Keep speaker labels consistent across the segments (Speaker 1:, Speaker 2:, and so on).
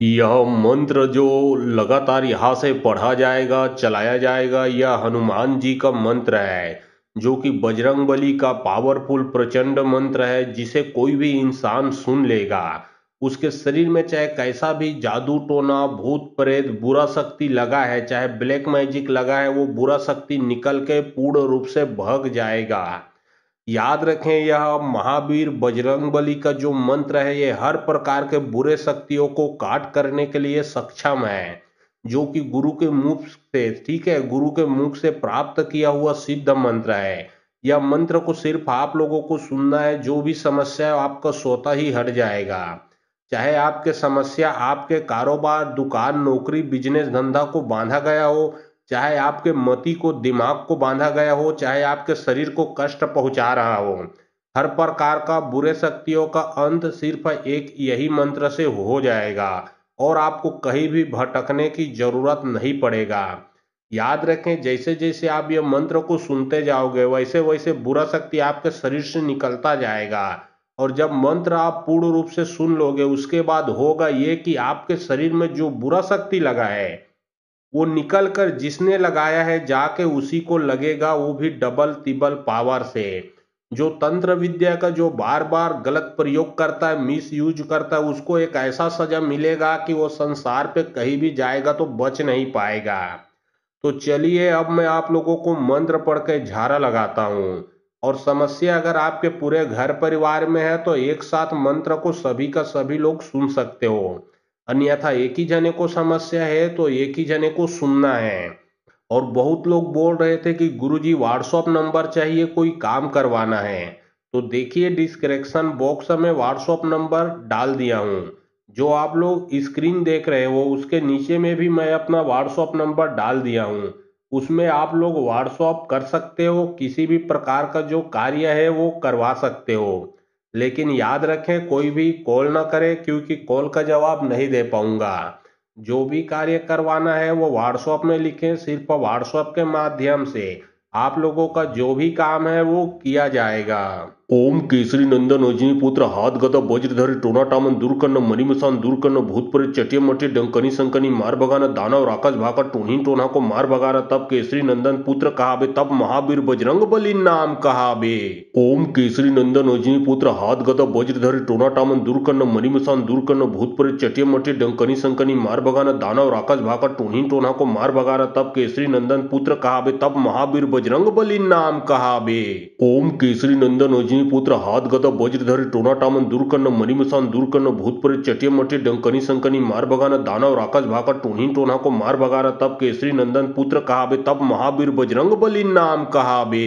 Speaker 1: यह मंत्र जो लगातार यहाँ से पढ़ा जाएगा, चलाया जाएगा, यह हनुमान जी का मंत्र है, जो कि बजरंगबली का पावरफुल प्रचंड मंत्र है, जिसे कोई भी इंसान सुन लेगा। उसके शरीर में चाहे कैसा भी जादू टोना, भूत प्रेत, बुरा शक्ति लगा है, चाहे ब्लैक मैजिक लगा है, वो बुरा शक्ति निकल के पूर्ण रूप से भग जाएगा। याद रखें, यह महावीर बजरंगबली का जो मंत्र है, ये हर प्रकार के बुरे शक्तियों को काट करने के लिए सक्षम है, जो कि गुरु के मुख से, ठीक है, गुरु के मुख से प्राप्त किया हुआ सिद्ध मंत्र है। यह मंत्र को सिर्फ आप लोगों को सुनना है, जो भी समस्या है आपका स्वतः ही हट जाएगा। चाहे आपके समस्या आपके कारोबार, दुकान, नौकरी, बिजनेस, धंधा को बांधा गया हो, चाहे आपके मति को, दिमाग को बांधा गया हो, चाहे आपके शरीर को कष्ट पहुंचा रहा हो, हर प्रकार का बुरे शक्तियों का अंत सिर्फ एक यही मंत्र से हो जाएगा और आपको कहीं भी भटकने की जरूरत नहीं पड़ेगा। याद रखें, जैसे जैसे आप ये मंत्र को सुनते जाओगे, वैसे वैसे बुरा शक्ति आपके शरीर से निकलता जाएगा। और जब मंत्र आप पूर्ण रूप से सुन लोगे, उसके बाद होगा ये कि आपके शरीर में जो बुरा शक्ति लगा है, वो निकल कर जिसने लगाया है जाके उसी को लगेगा, वो भी डबल तिबल पावर से। जो तंत्र विद्या का जो बार बार गलत प्रयोग करता है, मिस यूज करता है, उसको एक ऐसा सजा मिलेगा कि वो संसार पे कहीं भी जाएगा तो बच नहीं पाएगा। तो चलिए, अब मैं आप लोगों को मंत्र पढ़ के झाड़ा लगाता हूँ। और समस्या अगर आपके पूरे घर परिवार में है तो एक साथ मंत्र को सभी का सभी लोग सुन सकते हो। अन्यथा एक ही जने को समस्या है तो एक ही जने को सुनना है। और बहुत लोग बोल रहे थे कि गुरुजी व्हाट्सएप नंबर चाहिए, कोई काम करवाना है। तो देखिए, डिस्क्रिप्शन बॉक्स में व्हाट्सएप नंबर डाल दिया हूँ। जो आप लोग स्क्रीन देख रहे हो उसके नीचे में भी मैं अपना व्हाट्सएप नंबर डाल दिया हूँ। उसमें आप लोग व्हाट्सएप कर सकते हो, किसी भी प्रकार का जो कार्य है वो करवा सकते हो। लेकिन याद रखें, कोई भी कॉल ना करे, क्योंकि कॉल का जवाब नहीं दे पाऊंगा। जो भी कार्य करवाना है वो व्हाट्सएप में लिखें, सिर्फ व्हाट्सएप के माध्यम से आप लोगों का जो भी काम है वो किया जाएगा। ओम केसरी नंदन अजनी पुत्र हाथ गदा वज्रधरी टोनाटामन दूरकर्ण मणिमसान दूरकर्ण भूतप्रेत चटिया मटिया डंकनी संकनी मार भगाना दानव राकाश भाका टोनी टोना को मार भगाना तब केसरी नंदन पुत्र कहाबे तब महावीर बजरंग बली नाम कहाबे। ओम केसरी नंदन अजनी पुत्र हाथ गदा वज्रधरी टोनाटामन दूरकर्ण मणिमसान दूरकर्ण भूतप्रेत चटिया मटिया डंकनी संकनी मार भगाना दानव राकाश भाका टोनी टोना को मार भगाना तब केसरी नंदन पुत्र कहाबे तब महावीर बजरंग बली नाम कहाबे। ओम केसरी नंदन अजनी पुत्र हाथ गदा वज्रधरी टोनाटामन दूरकर्ण मणिमसान दूरकर्ण भूतप्रेत चटिया मटिया डंकनी संकनी मार भगाना दानव राकाश भाका टोनी टोना को मार भगाना तब केसरी नंदन पुत्र कहाबे तब महावीर बजरंग बली नाम कहाबे।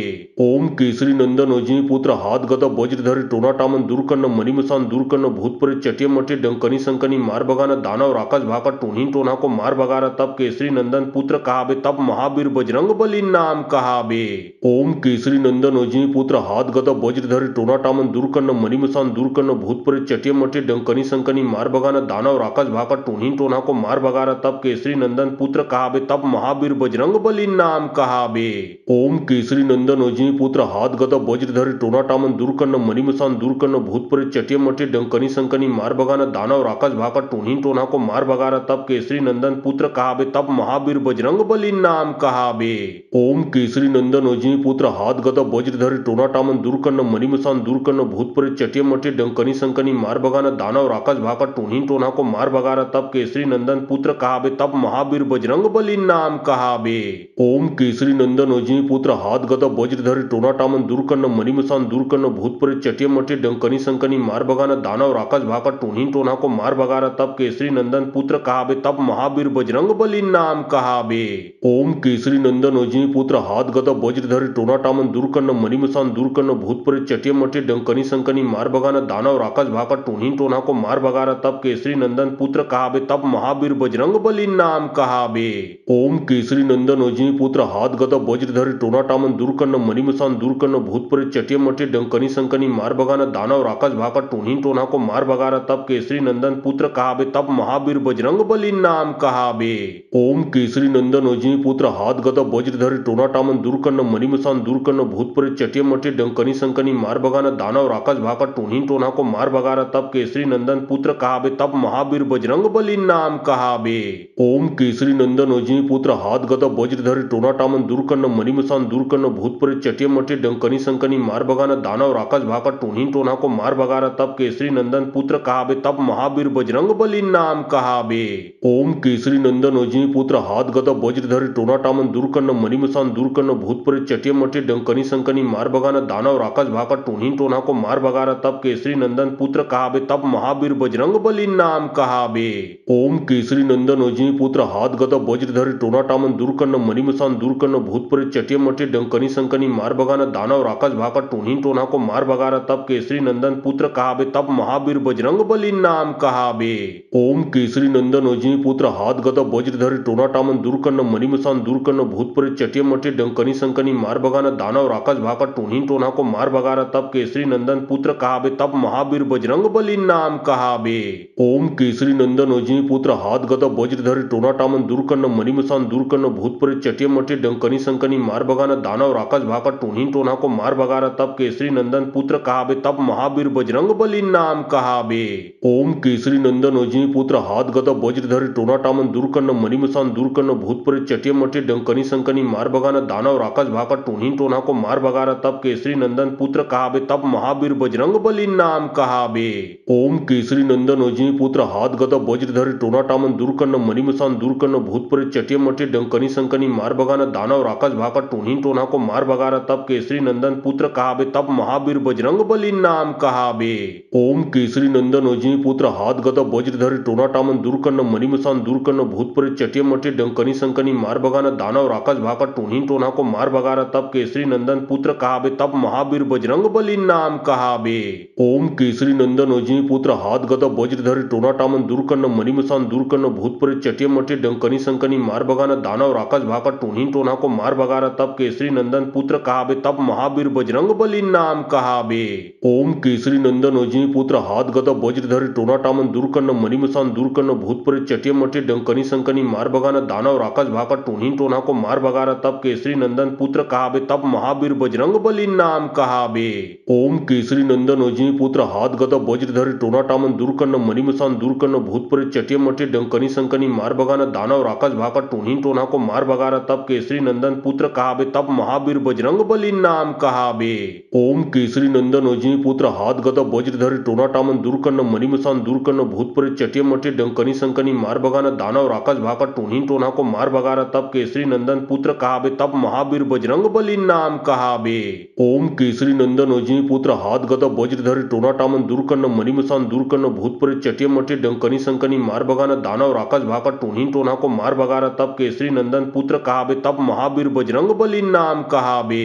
Speaker 1: ओम केसरी नंदन अजनी पुत्र हाथ गदा वज्रधरी टोनाटामन दूरकर्ण मणिमसान दूरकर्ण भूतप्रेत चटिया मटिया डंकनी संकनी मार भगाना दानव राकाश भाका टोनी टोना को मार भगाना तब केसरी नंदन पुत्र कहाबे तब महावीर बजरंग बली नाम कहाबे। ओम केसरी नंदन अजनी पुत्र हाथ गदा वज्रधरी टोनाटामन दूरकर्ण मणिमसान दूरकर्ण भूतप्रेत चटिया मटिया डंकनी संकनी मार भगाना दानव राकाश भाका टोनी टोना को मार भगाना तब केसरी नंदन पुत्र कहाबे तब महावीर बजरंग बली नाम कहाबे। ओम केसरी नंदन अजनी पुत्र हाथ गदा वज्रधरी टोनाटामन दूरकर्ण मणिमसान दूरकर्ण भूतप्रेत चटिया मटिया डंकनी संकनी मार भगाना दानव राकाश भाका टोनी टोना को मार भगाना तब केसरी नंदन पुत्र कहाबे तब महावीर बजरंग बली नाम कहाबे। ओम केसरी नंदन अजनी पुत्र हाथ गदा वज्रधरी टोनाटामन दूरकर्ण मणिमसान दूरकर्ण भूतप्रेत चटिया मटिया डंकनी संकनी मार भगाना दानव राकाश भाका टोनी टोना को मार भगाना तब केसरी नंदन पुत्र कहाबे तब महावीर बजरंग बली नाम कहाबे। ओम केसरी नंदन अजनी पुत्र हाथ गदा वज्रधरी टोनाटामन दूरकर्ण मणिमसान दूरकर्ण भूतप्रेत चटिया मटिया डंकनी संकनी मार भगाना दानव राकाश भाका टोनी टोना को मार भगाना तब केसरी नंदन पुत्र कहाबे तब महावीर बजरंग बली नाम कहाबे। ओम केसरी नंदन अजनी पुत्र हाथ गदा वज्रधरी टोनाटामन दूरकर्ण मणिमसान दूरकर्ण भूतप्रेत चटिया मटिया डंकनी संकनी मार भगाना दानव राकाश भाका टोनी टोना को मार भगाना तब केसरी नंदन पुत्र कहाबे तब महावीर बजरंग बली नाम कहाबे। ओम केसरी नंदन अजनी पुत्र हाथ गदा वज्रधरी टोनाटामन दूरकर्ण मणिमसान दूरकर्ण भूतप्रेत चटिया मटिया डंकनी संकनी मार भगाना दानव राकाश भाका टोनी टोना को मार भगाना तब केसरी नंदन पुत्र कहाबे तब महावीर बजरंग बली नाम कहाबे। ओम केसरी नंदन अजनी पुत्र हाथ गदा वज्रधरी टोनाटामन दूरकर्ण मणिमसान दूरकर्ण भूतप्रेत चटिया मटिया डंकनी संकनी मार भगाना दानव राक्षस भागा टूनी टोना को मार भगाना तब केसरी नंदन पुत्र कहाबे तब महावीर बजरंग बली नाम कहाबे। ओम केसरी नंदन अजनी पुत्र हाथ गदा वज्रधरी टोना टामन दूरकर्ण मणिमसान दूरकर्ण भूत प्रेत चटिया मटे डंकनी संकनी मार भगाना दानव राक्षस भागा टूनी टोना को मार भगाना तब केसरी नंदन पुत्र कहाबे तब महावीर बजरंग बली नाम कहाबे। ओम केसरी नंदन अजनी पुत्र हाथ गदा वज्रधरी टोना टामन दूरकर्ण मणिमसान दूरकर्ण भूत प्रेत चटिया मटे डंकनी संकनी मार भगाना दानव राक्षस भागा टूनी टोना को मार भगाना तब केसरी नंदन पुत्र कहाबे तब महावीर बजरंग बली नाम कहाबे। ओम केसरी नंदन अजनी पुत्र हाथ गदा वज्रधरी टोना टामन दूरकर्ण मणिमसान दूरकर्ण भूत प्रेत चटिया मटे डंकनी संकनी मार भगाना दानव राक्षस भागा टूनी टोना को मार भगाना तब केसरी नंदन पुत्र कहाबे तब महावीर बजरंग बली नाम कहाबे। ओम केसरी नंदन अजनी पुत्र हाथ गदा वज्रधरी टोना टामन दूरकर्ण मणिमसान दूरकर्ण भूत प्रेत चटिया मटे डंकनी संकनी मार भगाना दानव राक्षस भागा टूनी टोना को मार भगाना तब केसरी नंदन पुत्र कहाबे तब महावीर बजरंग बली नाम कहाबे। ओम केसरी नंदन अजनी पुत्र हाथ गदा वज्रधरी टोना टामन दूरकर्ण मणिमसान दूरकर्ण भूत प्रेत चटिया मटे डंकनी संकनी मार भगाना दानव राक्षस भागा टूनी टोना को मार भगाना तब केसरी नंदन पुत्र कहाबे तब महावीर बजरंग बली नाम कहाबे। ओम केसरी नंदन अजनी पुत्र हाथ गदा वज्रधरी टोना टामन दूरकर्ण मणिमसान दूरकर्ण भूत प्रेत चटिया मटे डंकनी संकनी मार भगाना दानव राक्षस भागा टूनी टोना को मार भगाना तब केसरी नंदन पुत्र कहाबे तब महावीर बजरंग बली नाम कहाबे। ओम केसरी नंदन अजनी पुत्र हाथ गदा वज्रधरी टोना टामन दूरकर्ण मणिमसान दूरकर्ण भूत प्रेत चटिया मटे डंकनी संकनी मार भगाना दानव राक्षस भागा टूनी टोना को मार भगाना तब केसरी नंदन पुत्र कहाबे तब महावीर बजरंग बली नाम कहाबे। ओम केसरी नंदन अजनी पुत्र हाथ गदा वज्रधरी टोना टामन दूरकर्ण मणिमसान दूरकर्ण भूत प्रेत चटिया मटे डंकनी संकनी मार भगाना दानव राक्षस भागा टूनी टोना को मार भगाना तब केसरी नंदन पुत्र कहाबे तब महावीर बजरंग बली नाम कहाबे। ओम केसरी नंदन अजनी पुत्र हाथ गदा वज्रधरी टोना टामन दूरकर्ण मणिमसान दूरकर्ण भूत प्रेत चटिया मटे डंकनी संकनी मार भगाना दानव राक्षस भागा टूनी टोना को मार भगाना तब केसरी नंदन पुत्र कहाबे तब महावीर बजरंग बली नाम कहाबे। ओम केसरी नंदन अजनी पुत्र हाथ गदा वज्रधरी टोना टामन दूरकर्ण मणिमसान दूरकर्ण भूत प्रेत चटिया मटे डंकनी संकनी मार भगाना दानव राक्षस भागा टूनी टोना को मार भगाना तब केसरी नंदन पुत्र कहाबे तब महावीर बजरंग बली नाम कहाबे। ओम केसरी नंदन अजनी पुत्र हाथ गदा वज्रधरी टोना टामन दूरकर्ण मणिमसान दूरकर्ण भूत प्रेत चटिया मटे डंकनी संकनी मार भगाना दानव राक्षस भागा टूनी टोना को मार भगाना तब केसरी नंदन पुत्र कहाबे तब महावीर बजरंग बली नाम कहाबे। ओम केसरी नंदन अजनी पुत्र हाथ गदा वज्रधरी टोना टामन दूरकर्ण मणिमसान दूरकर्ण भूत प्रेत चटिया मटे डंकनी संकनी मार भगाना दानव राक्षस भागा टूनी टोना को मार भगाना तब केसरी नंदन पुत्र कहाबे तब महावीर बजरंग बली नाम कहाबे। ओम केसरी नंदन अजनी पुत्र हाथ गदा वज्रधरी टोना टामन दूरकर्ण मणिमसान दूरकर्ण भूत प्रेत चटिया मटे डंकनी संकनी मार भगाना दानव राक्षस भागा टूनी टोना को मार भगाना तब केसरी नंदन पुत्र कहाबे तब महावीर बजरंग बली नाम कहाबे।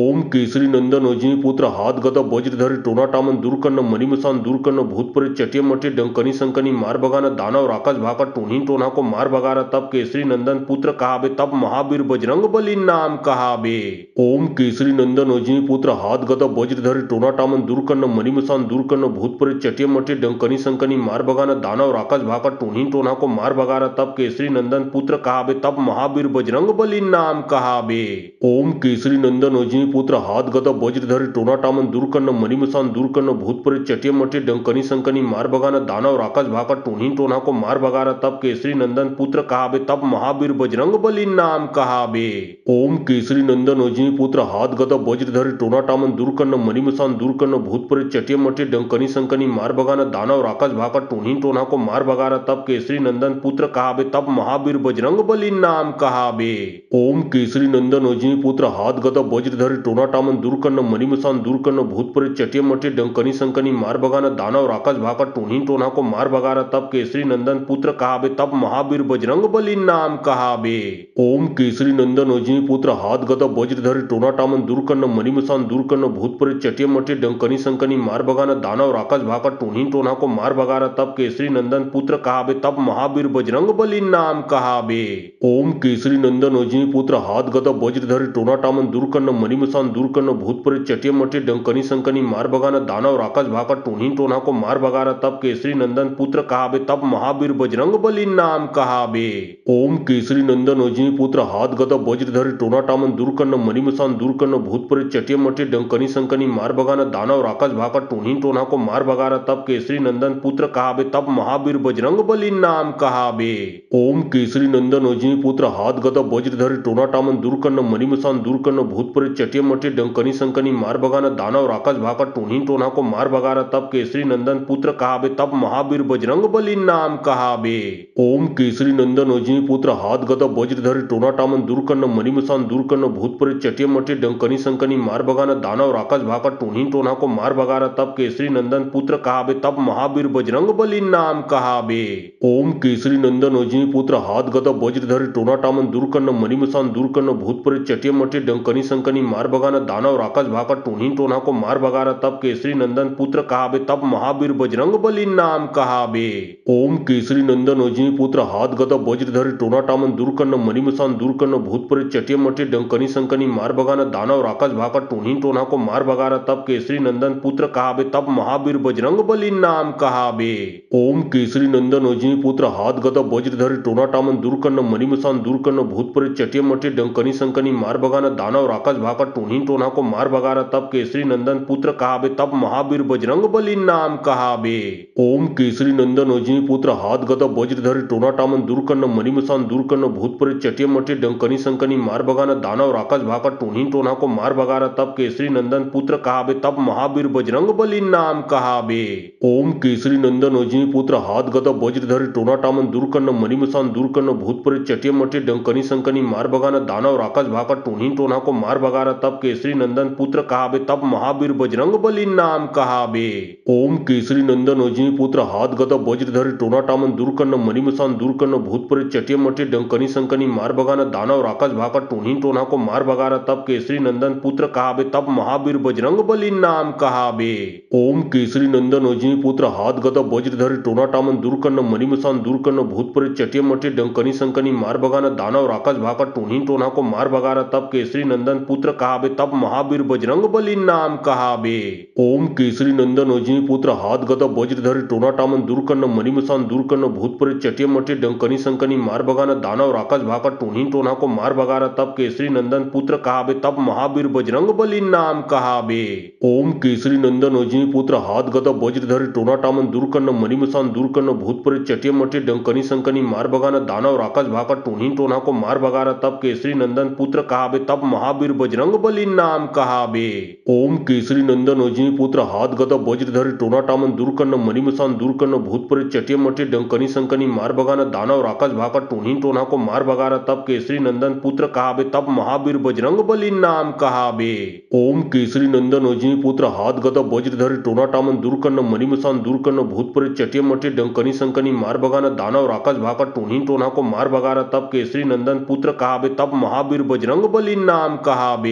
Speaker 1: ओम केसरी नंदन अजनी पुत्र हाथ गदा वज्रधरी टोना टामन दूरकर्ण मणिमसान दूरकर्ण भूत प्रेत चटिया मटे डंकनी संकनी मार भगाना दानव राक्षस भागा टूनी टोना को मार भगाना तब केसरी नंदन पुत्र कहाबे तब महावीर बजरंग बली नाम कहाबे। ओम केसरी नंदन अजनी पुत्र हाथ गदा वज्रधरी टोना टामन दूरकर्ण मणिमसान दूरकर्ण भूत प्रेत चटिया मटे डंकनी संकनी मार भगाना दानव राक्षस भागा टूनी टोना को मार भगाना तब केसरी नंदन पुत्र कहाबे तब महावीर बजरंग बली नाम कहाबे। ओम केसरी नंदन अजनी पुत्र हाथ गदा वज्रधरी टोना टामन दूरकर्ण मणिमसान दूरकर्ण भूत प्रेत चटिया मटे डंकनी संकनी मार भगाना दानव राक्षस भागा टूनी टोना को मार भगाना तब केसरी नंदन पुत्र कहाबे तब महावीर बजरंग बली नाम कहाबे। ओम केसरी नंदन अजनी पुत्र हाथ गदा वज्रधरी टोना टामन दूरकर्ण मणिमसान दूरकर्ण भूत प्रेत चटिया मटे डंकनी संकनी मार भगाना दानव राक्षस भागा टूनी टोना को मार भगाना तब केसरी नंदन पुत्र कहाबे तब महावीर बजरंग बली नाम कहाबे। ओम केसरी नंदन अजनी पुत्र हाथ गदा वज्रधरी टोना टामन दूरकर्ण मणिमसान दूरकर्ण भूत प्रेत चटिया मटे डंकनी संकनी मार भगाना दानव राक्षस भागा टूनी टोना को मार भगाना तब केसरी नंदन पुत्र कहाबे तब महावीर बजरंग बली नाम कहाबे। ओम केसरी नंदन अजनी पुत्र हाथ गदा वज्रधरी टोना टामन दूरकर्ण मणिमसान दूरकर्ण भूत प्रेत चटिया मटे डंकनी संकनी मार भगाना दानव राक्षस भागा टूनी टोना को मार भगाना तब केसरी नंदन पुत्र कहाबे तब महावीर बजरंग बली नाम कहाबे। ओम केसरी नंदन अजनी पुत्र हाथ गदा वज्रधरी टोना टामन दूरकर्ण मणिमसान दूरकर्ण भूत प्रेत चटिया मटे डंकनी संकनी मार भगाना दानव राक्षस भागा टूनी टोना को मार भगाना तब केसरी नंदन पुत्र कहाबे तब महावीर बजरंग बली नाम कहाबे। ओम केसरी नंदन अजनी पुत्र हाथ गदा वज्रधरी टोना टामन दूरकर्ण मणिमसान दूरकर्ण भूत प्रेत चटिया मटे डंकनी संकनी मार बगाना दानव राक्षस भाका टोनी टोना को मार बगारा तब केसरी नंदन पुत्र कहाबे तब महावीर बजरंग बली नाम कहाबे। ओम केसरी नंदन अजनी पुत्र हाथ गदा वज्रधरी टोना टामन दूरकर्ण मणिमसान दूरकर्ण भूतपुर चटिया मटी डंकनी संकनी मार बगाना दानव राक्षस भाका टोनी टोना को मार बगारा तब केसरी नंदन पुत्र कहाबे तब महावीर बजरंग बली नाम कहाबे। ओम केसरी नंदन अजनी पुत्र हाथ गदा वज्रधरी टोना टामन दूरकर्ण मणिमसान दूरकर्ण भूतपुर चटिया मटी डंकनी संकनी मार बगाना दानव राक्षस भाका टोनी टोना को मार बगारा तब केसरी नंदन पुत्र कहाबे तब महावीर बजरंग बली नाम कहाबे। ओम केसरी नंदन अजनी पुत्र हाथ गदा वज्रधरी टोना टामन दूरकर्ण मणिमसान दूरकर्ण भूतपुर चटिया मटी डंकनी संकनी मार बगाना दानव राक्षस भाका टोनी टोना को मार बगारा तब केसरी नंदन पुत्र कहाबे तब महावीर बजरंग बली नाम कहाबे। ओम केसरी नंदन अजनी पुत्र हाथ गदा वज्रधरी टोना टामन दूरकर्ण मणिमसान दूरकर्ण भूतपुर चटिया मटी डंकनी संकनी मार बगाना दानव राक्षस भाका टोनी टोना को मार बगारा तब केसरी नंदन पुत्र कहाबे तब महावीर बजरंग बली नाम कहाबे। ओम केसरी नंदन अजनी पुत्र हाथ गदा वज्रधरी टोना टामन दूरकर्ण मणिमसान दूरकर्ण भूतपुर चटिया मटी डंकनी संकनी मार बगाना दानव राक्षस भाका टोनी टोना को मार बगारा तब केसरी नंदन पुत्र कहाबे तब महावीर बजरंग बली नाम कहाबे। ओम केसरी नंदन अजनी पुत्र हाथ गदा वज्रधरी टोना टामन दूरकर्ण मणिमसान दूरकर्ण भूतपुर चटिया मटी डंकनी संकनी मार बगाना दानव राक्षस भाका टोनी टोना को मार बगारा तब केसरी नंदन पुत्र कहाबे तब महावीर बजरंग बली नाम कहाबे। ओम केसरी नंदन अजनी पुत्र हाथ गदा वज्रधरी टोना टामन दूरकर्ण मणिमसान दूरकर्ण भूतपुर चटिया मटी डंकनी संकनी मार बगाना दानव राक्षस भाका टोनी टोना को मार बगारा तब केसरी नंदन पुत्र कहाबे तब महावीर बजरंग बली नाम कहाबे। ओम केसरी नंदन अजनी पुत्र हाथ गदा वज्रधरी टोना टामन दूरकर्ण मणिमसान दूरकर्ण भूतपुर चटिया मटी डंकनी संकनी मार बगाना दानव राक्षस भाका टोनी टोना को मार बगारा तब केसरी नंदन पुत्र कहाबे तब महावीर बजरंग बली नाम कहाबे। ओम केसरी नंदन अजनी पुत्र हाथ गदा वज्रधरी टोना टामन दूरकर्ण मणिमसान दूरकर्ण भूतपुर चटिया मटी डंकनी संकनी मार बगाना दानव राक्षस भाका टोनी टोना को मार बगारा तब केसरी नंदन पुत्र कहाबे तब महावीर बजरंग बली नाम कहाबे। ओम केसरी नंदन अजनी पुत्र हाथ गदा वज्रधरी टोना टामन दूरकर्ण मणिमसान दूरकर्ण भूतपुर चटिया मटी डंकनी संकनी मार बगाना दानव राक्षस भाका टोनी टोना को मार बगारा तब केसरी नंदन पुत्र कहाबे तब महावीर बजरंग बली नाम कहाबे। ओम केसरी नंदन अजनी पुत्र हाथ गदा वज्रधरी टोना टामन दूरकर्ण मणिमसान दूरकर्ण भूतपुर चटिया मटी डंकनी संकनी मार बगाना दानव राक्षस भाका टोनी टोना को मार बगारा तब केसरी नंदन पुत्र कहाबे तब महावीर बजरंग बली नाम कहाबे। ओम केसरी नंदन अजनी पुत्र हाथ गदा वज्रधरी टोना टामन दूरकर्ण मणिमसान दूरकर्ण भूतपुर चटिया मटी डंकनी संकनी मार बगाना दानव राक्षस भाका टोनी टोना को मार बगारा तब केसरी नंदन पुत्र कहाबे तब महावीर बजरंग बली नाम कहाबे। ओम केसरी नंदन अजनी पुत्र हाथ गदा वज्रधरी टोना टामन दूरकर्ण मणिमसान दूरकर्ण भूतपुर चटिया मटी डंकनी संकनी मार बगाना दानव राक्षस भाका टोनी टोना को मार बगारा तब केसरी नंदन पुत्र कहाबे तब महावीर बजरंग बली नाम कहाबे।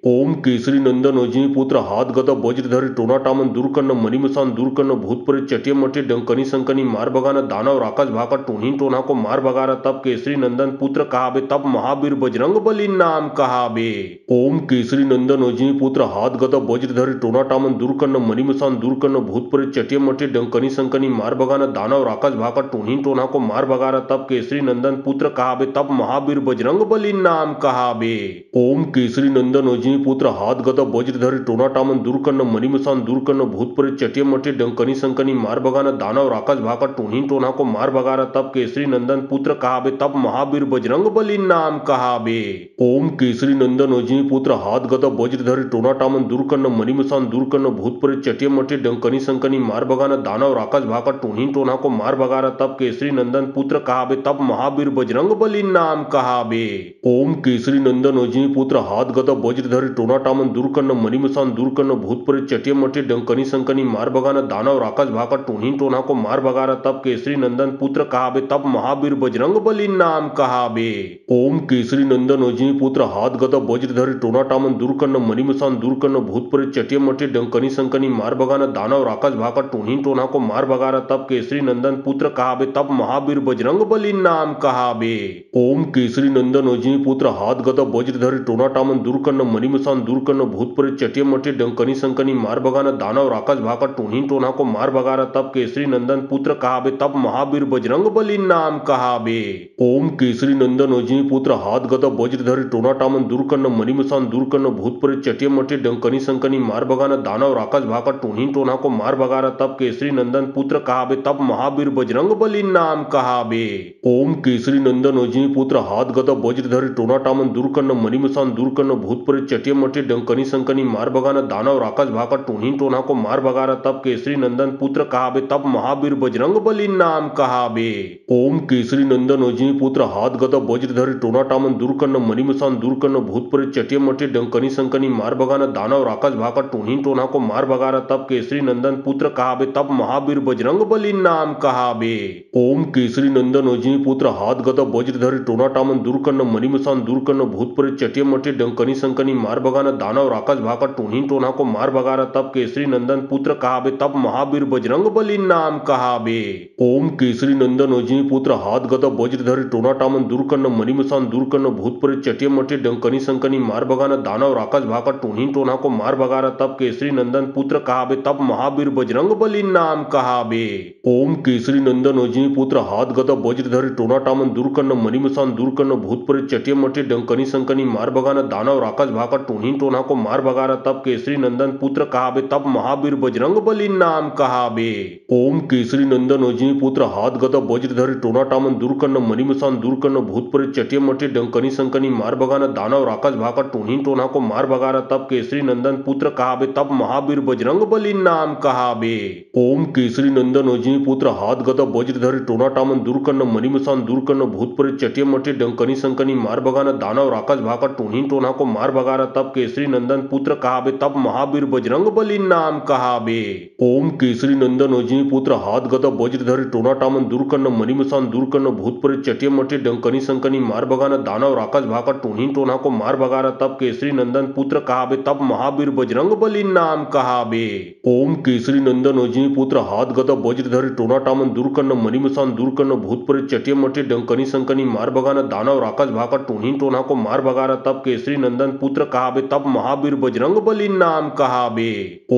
Speaker 1: ओम केसरी नंदन अजनी पुत्र हाथ गदा वज्रधरी टोना टामन दूरकर्ण मणिमसान दूरकर्ण भूतपुर चटिया मटी डंकनी संकनी मार बगाना दानव राक्षस भाका टोनी टोना को मार बगारा तब केसरी नंदन पुत्र कहाबे तब महावीर बजरंग बली नाम कहाबे। ओम केसरी नंदन अजनी पुत्र हाथ गदा वज्रधरी टोना टामन दूरकर्ण मणिमसान दूरकर्ण भूतपुर चटिया मटी डंकनी संकनी मार बगाना दानव राक्षस भाका टोनी टोना को मार बगारा तब केसरी नंदन पुत्र कहाबे तब महावीर बजरंग बली नाम कहाबे। ओम केसरी नंदन अजनी पुत्र हाथ गदा वज्रधरी टोना टामन दूरकर्ण मणिमसान दूरकर्ण भूतपुर चटिया मटी डंकनी संकनी मार बगाना दानव राक्षस भाका टोनी टोना को मार बगारा तब केसरी नंदन पुत्र कहाबे तब महावीर बजरंग बली नाम कहाबे। ओम केसरी नंदन अजनी पुत्र हाथ गदा वज्रधरी टोना टामन दूरकर्ण मणिमसान दूरकर्ण भूतपुर चटिया मटी डंकनी संकनी मार बगाना दानव राक्षस भाका टोनी टोना को मार बगारा तब केसरी नंदन पुत्र कहाबे तब महावीर बजरंग बली नाम कहाबे। ओम केसरी नंदन अजनी पुत्र हाथ गदा वज्रधरी टोना टामन दूरकर्ण मणिमसान दूरकर्ण भूतपुर चटिया मटी डंकनी संकनी मार बगाना दानव राक्षस भाका टोनी टोना को मार बगारा तब केसरी नंदन पुत्र कहाबे तब महावीर बजरंग बली नाम कहाबे। ओम केसरी नंदन अजनी पुत्र हाथ गदा वज्रधरी टोना टामन दूरकर्ण मणिमसान दूरकर्ण भूतपुर चटिया मटी डंकनी संकनी मार बगाना दानव राक्षस भाका टोनी टोना को मार बगारा तब केसरी नंदन पुत्र कहाबे तब महावीर बजरंग बली नाम कहाबे। ओम केसरी नंदन अजनी पुत्र हाथ गदा वज्रधरी टोना टामन दूरकर्ण मणिमसान दूरकर्ण भूतपुर चटिया मटी डंकनी संकनी मार बगाना दानव राक्षस भाका टोनी टोना को मार बगारा तब केसरी नंदन पुत्र कहाबे तब महावीर बजरंग बली नाम कहाबे। ओम केसरी नंदन अजनी पुत्र हाथ गदा वज्रधरी टोना टामन दूरकर्ण मणिमसान दूरकर्ण भूतपुर चटिया मटी डंकनी डंकनी संकनी मार भगाना दानव राक्षस भाका टूनी टोना को मार भगाना तब केसरी नंदन पुत्र कहाबे तब महावीर बजरंग बली नाम कहाबे। ओम केसरी नंदन अजनी पुत्र हाथ गदा वज्रधरी टोना टामन दूरकर्ण मणिमसान दूरकर्ण भूत प्रेत चटिया मटे डंकनी संकनी मार भगाना दानव राक्षस भाका टूनी टोना को मार भगाना तब केसरी नंदन पुत्र कहाबे तब महावीर बजरंग बली नाम कहाबे। ओम केसरी नंदन अजनी पुत्र हाथ गदा वज्रधरी टोना टामन दूरकर्ण मणिमसान दूरकर्ण भूत प्रेत चटिया मटे डंकनी संकनी मार भगाना दानव राक्षस भाका टूनी टोना को मार भगाना तब केसरी नंदन पुत्र कहाबे तब महावीर बजरंग बली नाम कहाबे। ओम केसरी नंदन अजनी पुत्र हाथ गदा वज्रधरी टोना टामन दूरकर्ण मणिमसान दूरकर्ण भूत प्रेत चटिया मटे डंकनी संकनी मार भगाना दानव राक्षस भाका टूनी टोना को मार भगाना तब केसरी नंदन पुत्र कहाबे तब महावीर बजरंग बली नाम कहाबे। ओम केसरी नंदन अजनी पुत्र हाथ गदा वज्रधरी टोना टामन दूरकर्ण मणिमसान दूरकर्ण भूत प्रेत चटिया मटे डंकनी संकनी मार भगाना दानव राक्षस भाका टूनी टोना को मार भगाना तब केसरी नंदन पुत्र कहाबे तब महावीर बजरंग बली नाम कहाबे। ओम केसरी नंदन अजनी पुत्र हाथ गदा वज्रधरी टोना टामन दूरकर्ण मणिमसान दूरकर्ण भूत प्रेत चटिया मटे डंकनी संकनी मार भगाना दानव राक्षस भाका टूनी टोना को मार भगाना तब केसरी नंदन पुत्र कहाबे तब महावीर बजरंग बली नाम कहाबे। ओम केसरी नंदन अजनी पुत्र हाथ गदा वज्रधरी टोना टामन दूरकर्ण मणिमसान दूरकर्ण भूत प्रेत चटिया मटे डंकनी संकनी मार भगाना दानव राक्षस भाका टूनी टोना को मार भगाना तब केसरी नंदन पुत्र कहाबे तब महावीर बजरंग बली नाम कहाबे। ओम केसरी नंदन अजनी पुत्र हाथ गदा वज्रधरी टोना टामन दूरकर्ण मणिमसान दूरकर्ण भूत प्रेत चटिया मटे डंकनी संकनी मार भगाना दानव राक्षस भाका टूनी टोना को मार भगाना तब केसरी नंदन पुत्र कहाबे तब महावीर बजरंग बली नाम कहाबे। ओम केसरी नंदन अजनी पुत्र हाथ गदा वज्रधरी टोना टामन दूरकर्ण मणिमसान दूरकर्ण भूत प्रेत चटिया मटे डंकनी संकनी मार भगाना दानव राक्षस भाका टूनी टोना को मार भगाना तब केसरी नंदन पुत्र कहाबे तब महावीर बजरंग बली नाम कहाबे। ओम केसरी नंदन अजनी पुत्र हाथ गदा वज्रधरी टोना टामन दूरकर्ण मणिमसान दूरकर्ण भूत प्रेत चटिया मटे डंकनी संकनी मार भगाना दानव राक्षस भाका टूनी टोना को मार भगाना तब केसरी नंदन पुत्र कहाबे तब महावीर बजरंग बली नाम कहाबे।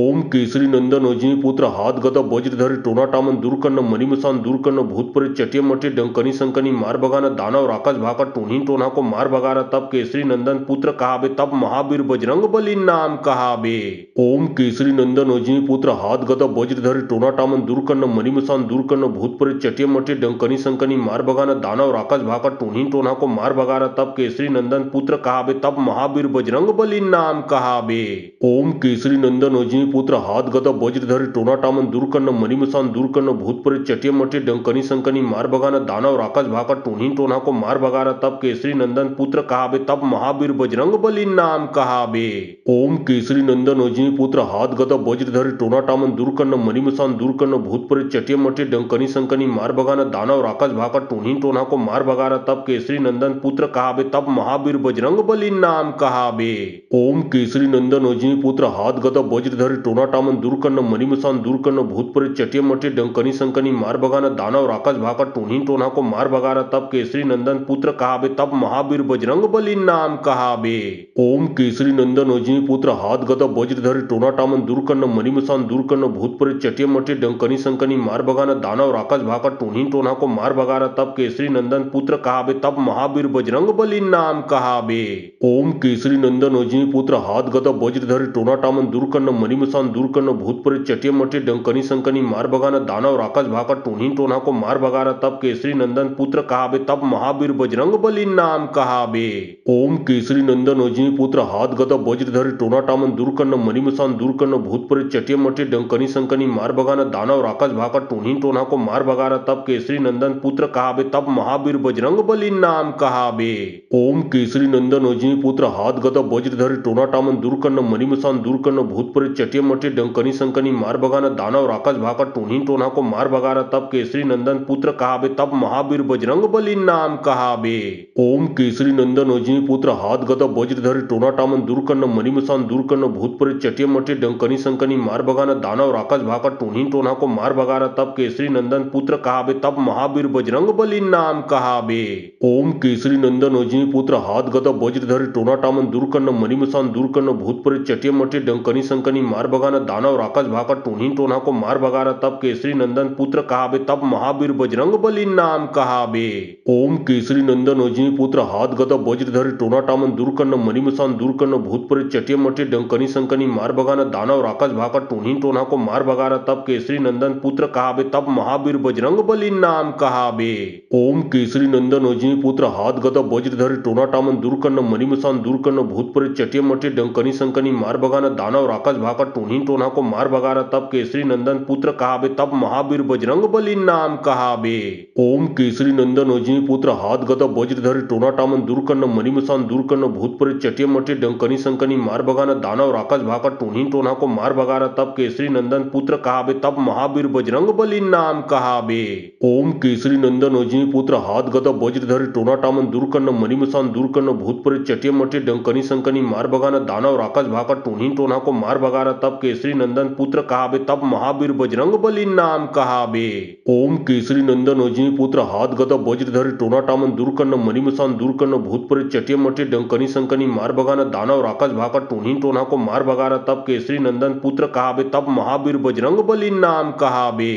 Speaker 1: ओम केसरी नंदन अजनी पुत्र हाथ गदा वज्रधरी टोना टामन दूरकर्ण मणिमसान दूरकर्ण भूत प्रेत चटिया मटे डंकनी संकनी मार भगाना दानव राक्षस भाका टूनी टोना को मार भगाना तब केसरी नंदन पुत्र कहाबे तब महावीर बजरंग बली नाम कहाबे। ओम केसरी नंदन अजनी पुत्र हाथ गदा वज्रधरी टोना टामन दूरकर्ण मणिमसान दूरकर्ण भूत प्रेत चटिया मटे डंकनी संकनी मार भगाना दानव राक्षस भाका टूनी टोना को मार भगाना तब केसरी नंदन पुत्र कहाबे तब महावीर बजरंग बली नाम कहाबे। ओम केसरी नंदन अजनी पुत्र हाथ गदा वज्रधरी टोना टामन दूरकर्ण मणिमसान दूरकर्ण भूत प्रेत चटिया मटे डंकनी संकनी मार भगाना दानव राक्षस भाका टूनी टोना को मार भगाना तब केसरी नंदन पुत्र कहाबे तब महावीर बजरंग बली नाम कहाबे। ओम केसरी नंदन अजनी पुत्र हाथ गदा वज्रधरी टोना टामन दूरकर्ण मणिमसान दूरकर्ण भूत प्रेत चटिया मटे डंकनी संकनी मार भगाना दानव राक्षस भाका टूनी टोना को मार भगाना तब केसरी नंदन पुत्र कहाबे तब महावीर बजरंग बली नाम कहाबे। ओम केसरी नंदन अजनी पुत्र हाथ गदा वज्रधरी टोना टामन दूरकर्ण मणिमसान दूरकर्ण भूत प्रेत चटिया मटे डंकनी संकनी मार भगाना दानव राक्षस भाका टूनी टोना को मार भगाना तब केसरी नंदन पुत्र कहाबे तब महावीर बजरंग बली नाम कहाबे। ओम केसरी नंदन अजनी पुत्र हाथ गदा वज्रधरी टोना टामन दूरकर्ण मणिमसान दूरकर्ण भूत प्रेत चटिया मटे डंकनी संकनी मार भगाना दानव राक्षस भाका टूनी टोना को मार भगाना तब केसरी नंदन पुत्र कहाबे तब महावीर बजरंग बली नाम कहाबे। ओम केसरी नंदन अजनी पुत्र हाथ गदा वज्रधरी टोना टामन दूरकर्ण मणिमसान दूरकर्ण भूत प्रेत चटिया मटे डंकनी संकनी मार भगाना दानव राक्षस भाका टूनी टोना को मार भगाना तब केसरी नंदन पुत्र कहाबे तब महावीर बजरंग बली नाम कहाबे। ओम केसरी नंदन अजनी पुत्र हाथ गदा वज्रधरी टोना टामन दूरकर्ण मणिमसान दूरकर्ण भूत प्रेत चटिया मटे डंकनी संकनी मार भगाना दानव राक्षस भाका टूनी टोना को मार भगाना तब केसरी नंदन पुत्र कहाबे तब महावीर बजरंग बली नाम कहाबे। ओम केसरी नंदन अजनी पुत्र हाथ गदा वज्रधरी टोना टामन दूरकर्ण मणिमसान दूरकर्ण भूत प्रेत चटिया मटे डंकनी संकनी मार भगाना दानव राक्षस भाका टूनी टोना को मार भगाना तब केसरी नंदन पुत्र कहाबे तब महावीर बजरंग बली नाम कहाबे। ओम केसरी नंदन अजनी पुत्र हाथ गदा वज्रधरी टोना टामन दूरकर्ण मणिमसान दूरकर्ण भूत प्रेत चटिया मटे डंकनी संकनी मार भगाना दानव राक्षस भाका टूनी टोना को मार भगाना तब केसरी नंदन पुत्र कहाबे तब महावीर बजरंग बली नाम कहाबे। ओम केसरी नंदन अजनी पुत्र हाथ गदा वज्रधरी टोना टामन दूरकर्ण मणिमसान दूरकर्ण भूत प्रेत चटिया मटे डंकनी संकनी मार भगाना दानव राक्षस भाका टूनी टोना को मार भगाना तब केसरी नंदन पुत्र कहाबे तब महावीर बजरंग बली नाम कहाबे। ओम केसरी नंदन अजनी पुत्र हाथ गदा वज्रधरी टोना टामन दूरकर्ण मणिमसान दूरकर्ण भूत प्रेत चटिया मटे डंकनी संकनी मार भगाना दानव राक्षस भाका टोनी टोना को मार भगारा तब केसरी नंदन पुत्र कहाबे तब महावीर बजरंग बली नाम कहाबे। ओम केसरी नंदन अजनी पुत्र हाथ गदा वज्रधर टोना टामन दूर करना मणिमसान दूर करना भूत प्रेत चटिया मटे डंकनी संकनी मार भगाना दानव राक्षस भाका टोनी टोना को मार भगारा तब केसरी नंदन पुत्र कहाबे तब महावीर बजरंग बली नाम कहाबे। ओम केसरी नंदन अजनी पुत्र हाथ गदा वज्रधर टोना टामन दूर करना मणिमसान दूर करना भूत प्रेत चटिया मटे डंकनी संकनी मार भगाना दानव राक्षस भाका टोनी टोना को मार भगारा तब केसरी नंदन पुत्र कहाबे तब महावीर बजरंग बली नाम कहाबे। ओम केसरी नंदन अजनी पुत्र हाथ गदा वज्रधर टोना टामन दूर करना मणिमसान दूर करना भूत प्रेत चटिया मटे डंकनी संकनी मार भगाना दानव राक्षस भाका टोनी टोना को मार भगारा तब केसरी नंदन पुत्र कहाबे तब महावीर बजरंग बली नाम कहाबे। ओम केसरी नंदन अजनी पुत्र हाथ गदा वज्रधर टोना टामन दूर करना मणिमसान दूर करना भूत प्रेत चटिया मटे डंकनी संकनी मार भगाना दानव राक्षस भाका टोनी टोना को मार भगारा तब केसरी नंदन पुत्र कहाबे तब महावीर बजरंग बली नाम कहाबे।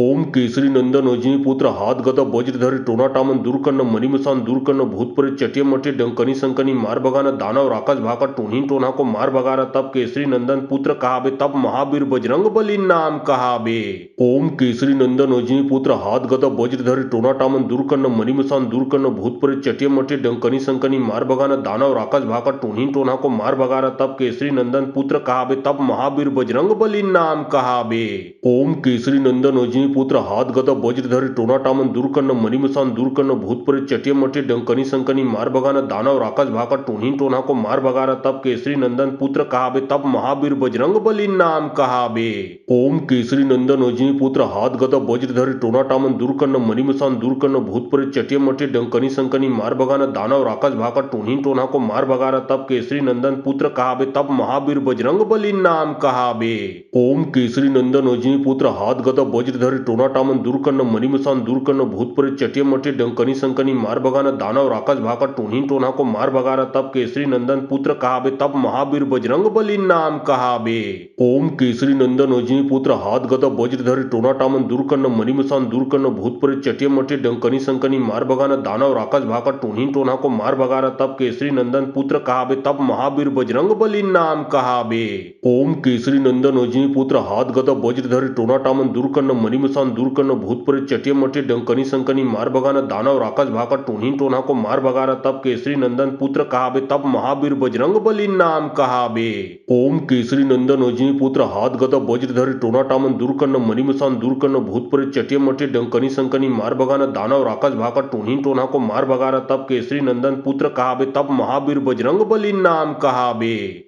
Speaker 1: ओम केसरी नंदन अजनी पुत्र हाथ गदा वज्रधर टोना टामन दूर करना मणिमसान दूर करना भूत प्रेत चटिया मटे डंकनी संकनी मार भगाना दानव राक्षस भाका टोनी टोना को मार भगारा तब केसरी नंदन पुत्र कहाबे तब महावीर बजरंग बली नाम कहाबे। ओम केसरी नंदन अजनी पुत्र हाथ गदा वज्रधर टोना टामन दूर करना मणिमसान दूर करना भूत प्रेत चटिया मटे डंकनी संकनी मार भगाना दानव राक्षस भाका टोनी टोना को मार भगारा तब केसरी नंदन पुत्र कहाबे तब महावीर बजरंग बली नाम कहाबे। ओम केसरी नंदन अजनी पुत्र हाथ गदा वज्रधर टोना टामन दूर करना मणिमसान दूर करना भूत प्रेत चटिया मटे डंकनी संकनी मार भगाना दानव राक्षस भाका टोनी टोना को मार भगारा तब केसरी नंदन पुत्र कहाबे तब महावीर बजरंग बली नाम कहाबे। ओम केसरी नंदन अजनी पुत्र हाथ गदा वज्रधर टोना टामन दूर करना मणिमसान दूर करना भूत प्रेत चटिया मटे डंकनी संकनी मार भगाना दानव राक्षस भाका टोनी टोना को मार भगारा तब केसरी नंदन पुत्र कहाबे तब महावीर बजरंग बली नाम कहाबे। ओम केसरी नंदन अजनी पुत्र हाथ गदा वज्रधर टोना टामन दूर करना मणिमसान दूर करना भूत प्रेत चटिया मटे डंकनी संकनी मार भगाना दानव राक्षस भाका टोनी टोना को मार भगारा तब केसरी नंदन पुत्र कहाबे तब महावीर बजरंग बली नाम कहाबे। ओम केसरी नंदन अजनी पुत्र हाथ गदा वज्रधर टोना टामन दूर करना मणिमसान दूर करना भूत प्रेत चटिया मटे डंकनी संकनी मार भगाना दानव राक्षस भाका टोनी टोना को मार भगारा तब केसरी नंदन पुत्र कहाबे तब महावीर बजरंग बली नाम कहाबे। ओम केसरी नंदन अजनी पुत्र हाथ गदा वज्रधर टोना टामन दूर करना मणिमसान दूर करना भूत प्रेत चटिया मटे डंकनी संकनी मार भगाना दानव राक्षस भाका टोनी टोना को मार भगारा तब केसरी नंदन पुत्र कहाबे तब महावीर बजरंग बली नाम कहाबे। ओम केसरी नंदन अजनी पुत्र हाथ गदा वज्रधर टोना टामन दूर करना मणिमसान दूर करना भूत प्रेत चटिया मटे डंकनी संकनी मार भगाना दानव राक्षस भाका टोनी टोना को मार भगारा तब केसरी नंदन पुत्र कहाबे तब महावीर बजरंग बली नाम कहाबे।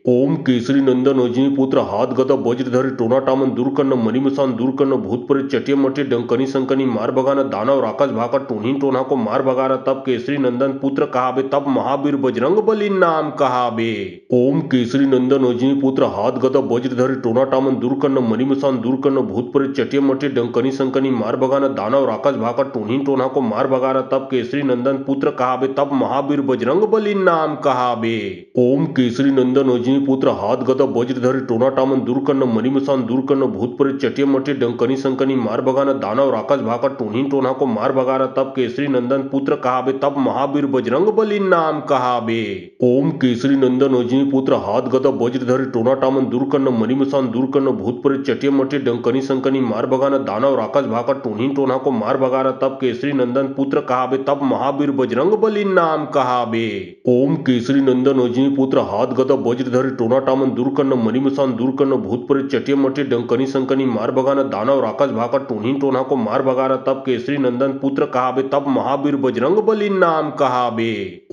Speaker 1: ओम केसरी नंदन अजनी पुत्र हाथ गदा वज्रधर टोना टामन दूर करना मणिमसान दूर करना भूत प्रेत चटिया मटे डंकनी संकनी मार भगाना दानव राक्षस भाका टोनी टोना को मार भगारा तब केसरी नंदन पुत्र कहाबे तब महावीर बजरंग बली नाम कहाबे। ओम केसरी नंदन अजनी पुत्र हाथ गदा वज्रधर टोना टामन दूर करना मणिमसान दूर करना भूत प्रेत चटिया मटे डंकनी संकनी मार भगाना दानव राक्षस भाका टोनी टोना को मार भगारा तब केसरी नंदन पुत्र कहाबे तब महावीर बजरंग बली नाम कहाबे। ओम केसरी नंदन अजनी पुत्र हाथ गदा वज्रधर टोना टामन दूर करना मणिमसान दूर करना भूत प्रेत चटिया मटे डंकनी संकनी मार भगाना दानव राक्षस भाका टोनी टोना को मार भगारा तब केसरी नंदन पुत्र कहाबे तब महावीर बजरंग बली नाम कहाबे। ओम केसरी नंदन अजनी पुत्र हाथ गदा वज्रधर टोना टामन दूर करना मणिमसान दूर करना भूत प्रेत चटिया मटे डंकनी संकनी मार भगाना दानव राक्षस भाका टोनी टोना को मार भगारा तब केसरी नंदन पुत्र कहाबे तब महावीर बजरंग बली नाम कहाबे। ओम केसरी नंदन अजनी पुत्र हाथ गदा वज्रधर टोना टामन दूर करना मणिमसान दूर करना भूत प्रेत चटिया मटे डंकनी संकनी मार भगाना दानव राक्षस भाका टोनी टोना को मार भगारा तब केसरी नंदन पुत्र कहाबे तब महावीर बजरंग बली नाम कहाबे।